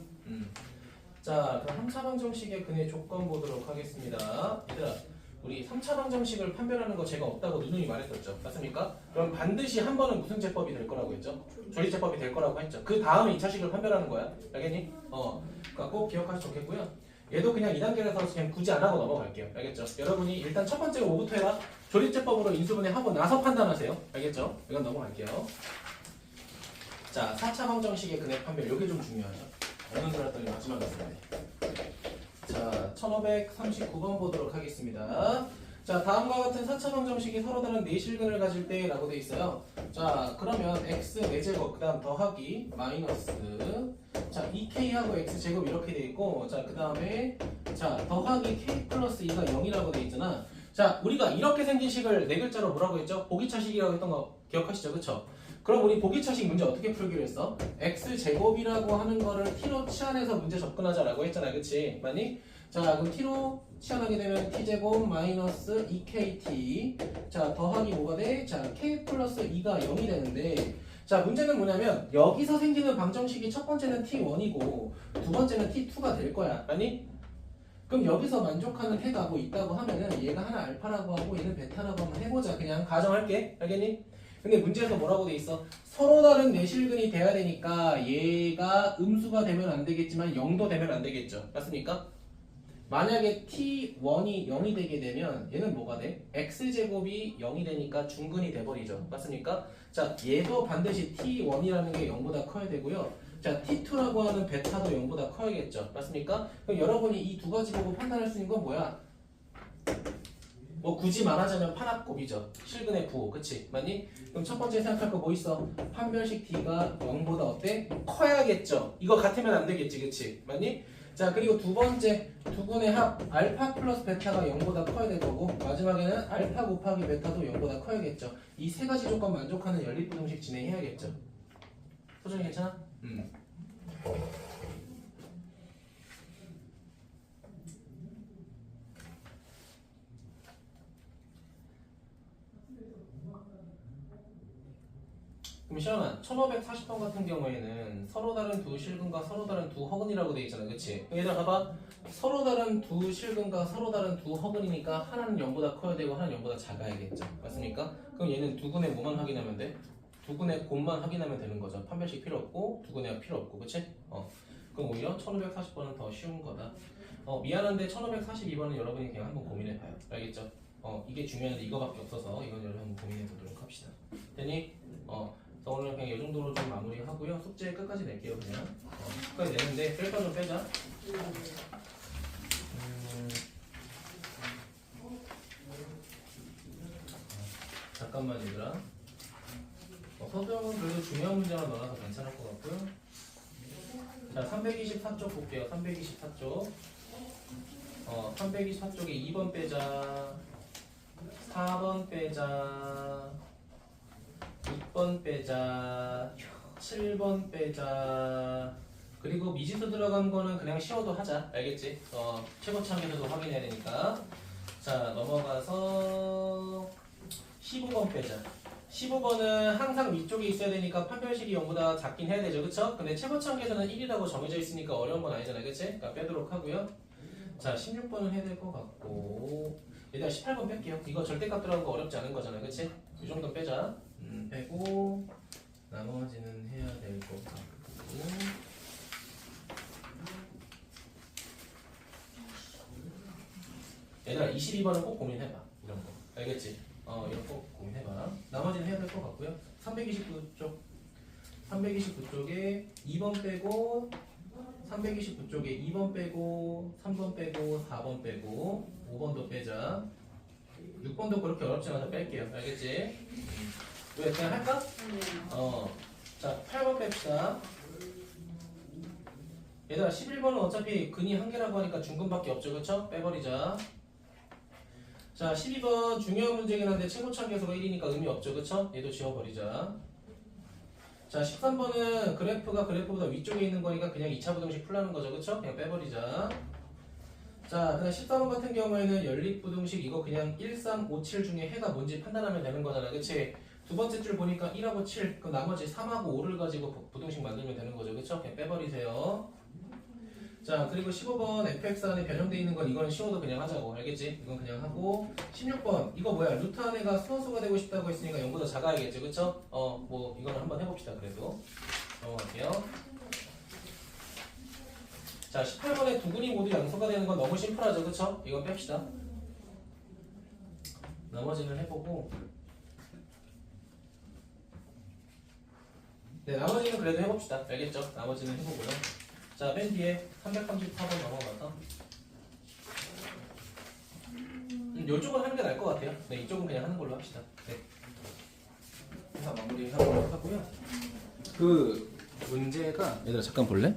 자, 그럼 3차 방정식의 근의 조건 보도록 하겠습니다. 얘들아, 우리 3차 방정식을 판별하는 거 제가 없다고 누누이 말했었죠. 맞습니까? 그럼 반드시 한 번은 무슨 제법이 될 거라고 했죠? 조리제법이 될 거라고 했죠. 그 다음에 2차식을 판별하는 거야. 알겠니? 그러니까 꼭 기억하시면 좋겠고요. 얘도 그냥 2단계라서 그냥 굳이 안 하고 넘어갈게요. 알겠죠? 여러분이 일단 첫 번째 5부터 해라. 조리제법으로 인수분해 하고 나서 판단하세요. 알겠죠? 이건 넘어갈게요. 자, 4차 방정식의 근의 판별. 이게 좀 중요하죠. 어느 줄 알았더니 마지막 같은데. 자, 1539번 보도록 하겠습니다. 자, 다음과 같은 4차 방정식이 서로 다른 내실근을 가질 때 라고 돼 있어요. 자, 그러면 x 4제곱 그 다음 더하기 마이너스 자, 2k하고 x제곱 이렇게 돼 있고, 자, 그 다음에 자 더하기 k 플러스 2가 0이라고 돼 있잖아. 자, 우리가 이렇게 생긴 식을 네 글자로 뭐라고 했죠? 보기차식이라고 했던 거 기억하시죠? 그쵸? 그럼 우리 보기차식 문제 어떻게 풀기로 했어? x제곱이라고 하는 거를 t로 치환해서 문제 접근하자라고 했잖아. 그치? 맞니? 자, 그럼 t로 치환하게 되면 t제곱 마이너스 2kt 자, 더하기 뭐가 돼? 자, k 플러스 2가 0이 되는데, 자, 문제는 뭐냐면 여기서 생기는 방정식이 첫 번째는 t1이고 두 번째는 t2가 될 거야. 맞니? 그럼 여기서 만족하는 해가 뭐 있다고 하면은 얘가 하나 알파라고 하고 얘는 베타라고 한번 해보자. 그냥 가정할게. 알겠니? 근데 문제에서 뭐라고 돼 있어? 서로 다른 내실근이 돼야 되니까 얘가 음수가 되면 안 되겠지만 0도 되면 안 되겠죠. 맞습니까? 만약에 t1이 0이 되게 되면 얘는 뭐가 돼? x제곱이 0이 되니까 중근이 돼버리죠. 맞습니까? 자, 얘도 반드시 t1이라는 게 0보다 커야 되고요. 자, t2라고 하는 베타도 0보다 커야겠죠. 맞습니까? 그럼 여러분이 이 두 가지 보고 판단할 수 있는 건 뭐야? 뭐 굳이 말하자면 판합곱이죠. 실근의 부호, 그치? 맞니? 그럼 첫 번째 생각할 거 뭐 있어? 판별식 D가 0보다 어때? 커야겠죠. 이거 같으면 안 되겠지, 그치? 맞니? 자, 그리고 두 번째 두근의 합 알파 플러스 베타가 0보다 커야 될 거고, 마지막에는 알파 곱하기 베타도 0보다 커야겠죠. 이 세 가지 조건 만족하는 연립부등식 진행해야겠죠. 소정이 괜찮아? 그럼 시험아 1540번 같은 경우에는 서로 다른 두 실근과 서로 다른 두 허근이라고 돼 있잖아, 그치? 얘들아 봐봐, 서로 다른 두 실근과 서로 다른 두 허근이니까 하나는 0보다 커야 되고 하나는 0보다 작아야겠죠, 맞습니까? 그럼 얘는 두근의 뭐만 확인하면 돼? 두근의 곱만 확인하면 되는 거죠. 판별식 필요 없고 두근의 합 필요 없고, 그치? 그럼 오히려 1540번은 더 쉬운 거다. 미안한데 1542번은 여러분이 그냥 한번 고민해봐요, 알겠죠? 이게 중요한데 이거밖에 없어서 이건 여러분 한번 고민해보도록 합시다. 되니? 그래서 오늘 그냥 이 정도로 좀 마무리하고요. 숙제 끝까지 낼게요, 그냥. 끝까지 내는데 뺄 거 좀 빼자. 잠깐만 얘들아. 서술형은 그래도 중요한 문제가 넣어서 괜찮을 것 같고요. 자, 324쪽 볼게요. 324쪽. 324쪽에 2번 빼자. 4번 빼자. 6번 빼자, 7번 빼자. 그리고 미지수 들어간 거는 그냥 쉬어도 하자, 알겠지? 최고참에서도 확인해야 되니까. 자, 넘어가서 15번 빼자. 15번은 항상 위쪽에 있어야 되니까 판별식이 0보다 작긴 해야 되죠, 그쵸? 근데 최고참에서는 1이라고 정해져 있으니까 어려운 건 아니잖아요, 그치? 그러니까 빼도록 하고요. 자, 16번은 해야 될 것 같고, 일단 18번 뺄게요. 이거 절대값 들어간 거 어렵지 않은 거잖아요, 그치? 이 정도 빼자. 빼고 나머지는 해야 될 것 같고. 얘들아 22번은 꼭 고민해봐. 이런 거 알겠지? 이런 거 꼭 고민해봐. 나머지는 해야 될 것 같고요. 329쪽 329쪽에 2번 빼고 329쪽에 2번 빼고 3번 빼고 4번 빼고 5번도 빼자. 6번도 그렇게 어렵지 않아서 뺄게요. 알겠지? 왜? 그냥 할까? 자, 8번 뺍시다. 얘들아, 11번은 어차피 근이 한 개라고 하니까 중근밖에 없죠, 그쵸? 빼버리자. 자, 12번 중요한 문제긴 한데 최고참 계수가 1이니까 의미 없죠, 그쵸? 얘도 지워버리자. 자, 13번은 그래프가 그래프보다 위쪽에 있는 거니까 그냥 2차 부등식 풀라는 거죠, 그쵸? 그냥 빼버리자. 자, 그다음 14번 같은 경우에는 연립부등식 이거 그냥 1, 3, 5, 7 중에 해가 뭔지 판단하면 되는 거잖아, 그치? 두 번째 줄 보니까 1하고 7, 그럼 나머지 3하고 5를 가지고 부등식 만들면 되는 거죠, 그쵸? 그냥 빼버리세요. 자, 그리고 15번 fx 안에 변형되어 있는 건 이거는 쉬워도 그냥 하자고, 알겠지? 이건 그냥 하고. 16번 이거 뭐야? 루트 안에가 수소수가 되고 싶다고 했으니까 0보다 작아야겠죠, 그쵸? 뭐 이거는 한번 해봅시다, 그래도. 넘어갈게요. 자, 18번에 두 근이 모두 양수가 되는 건 너무 심플하죠, 그쵸? 이건 뺍시다. 나머지는 해보고. 네, 나머지는 그래도 해봅시다. 알겠죠? 나머지는 해보고요. 자, 맨 뒤에 334번 넘어가서 이쪽은 하는 게 나을 것 같아요. 네, 이쪽은 그냥 하는 걸로 합시다. 네. 그래서 마무리하도록 하고요. 그 문제가 얘들아 잠깐 볼래?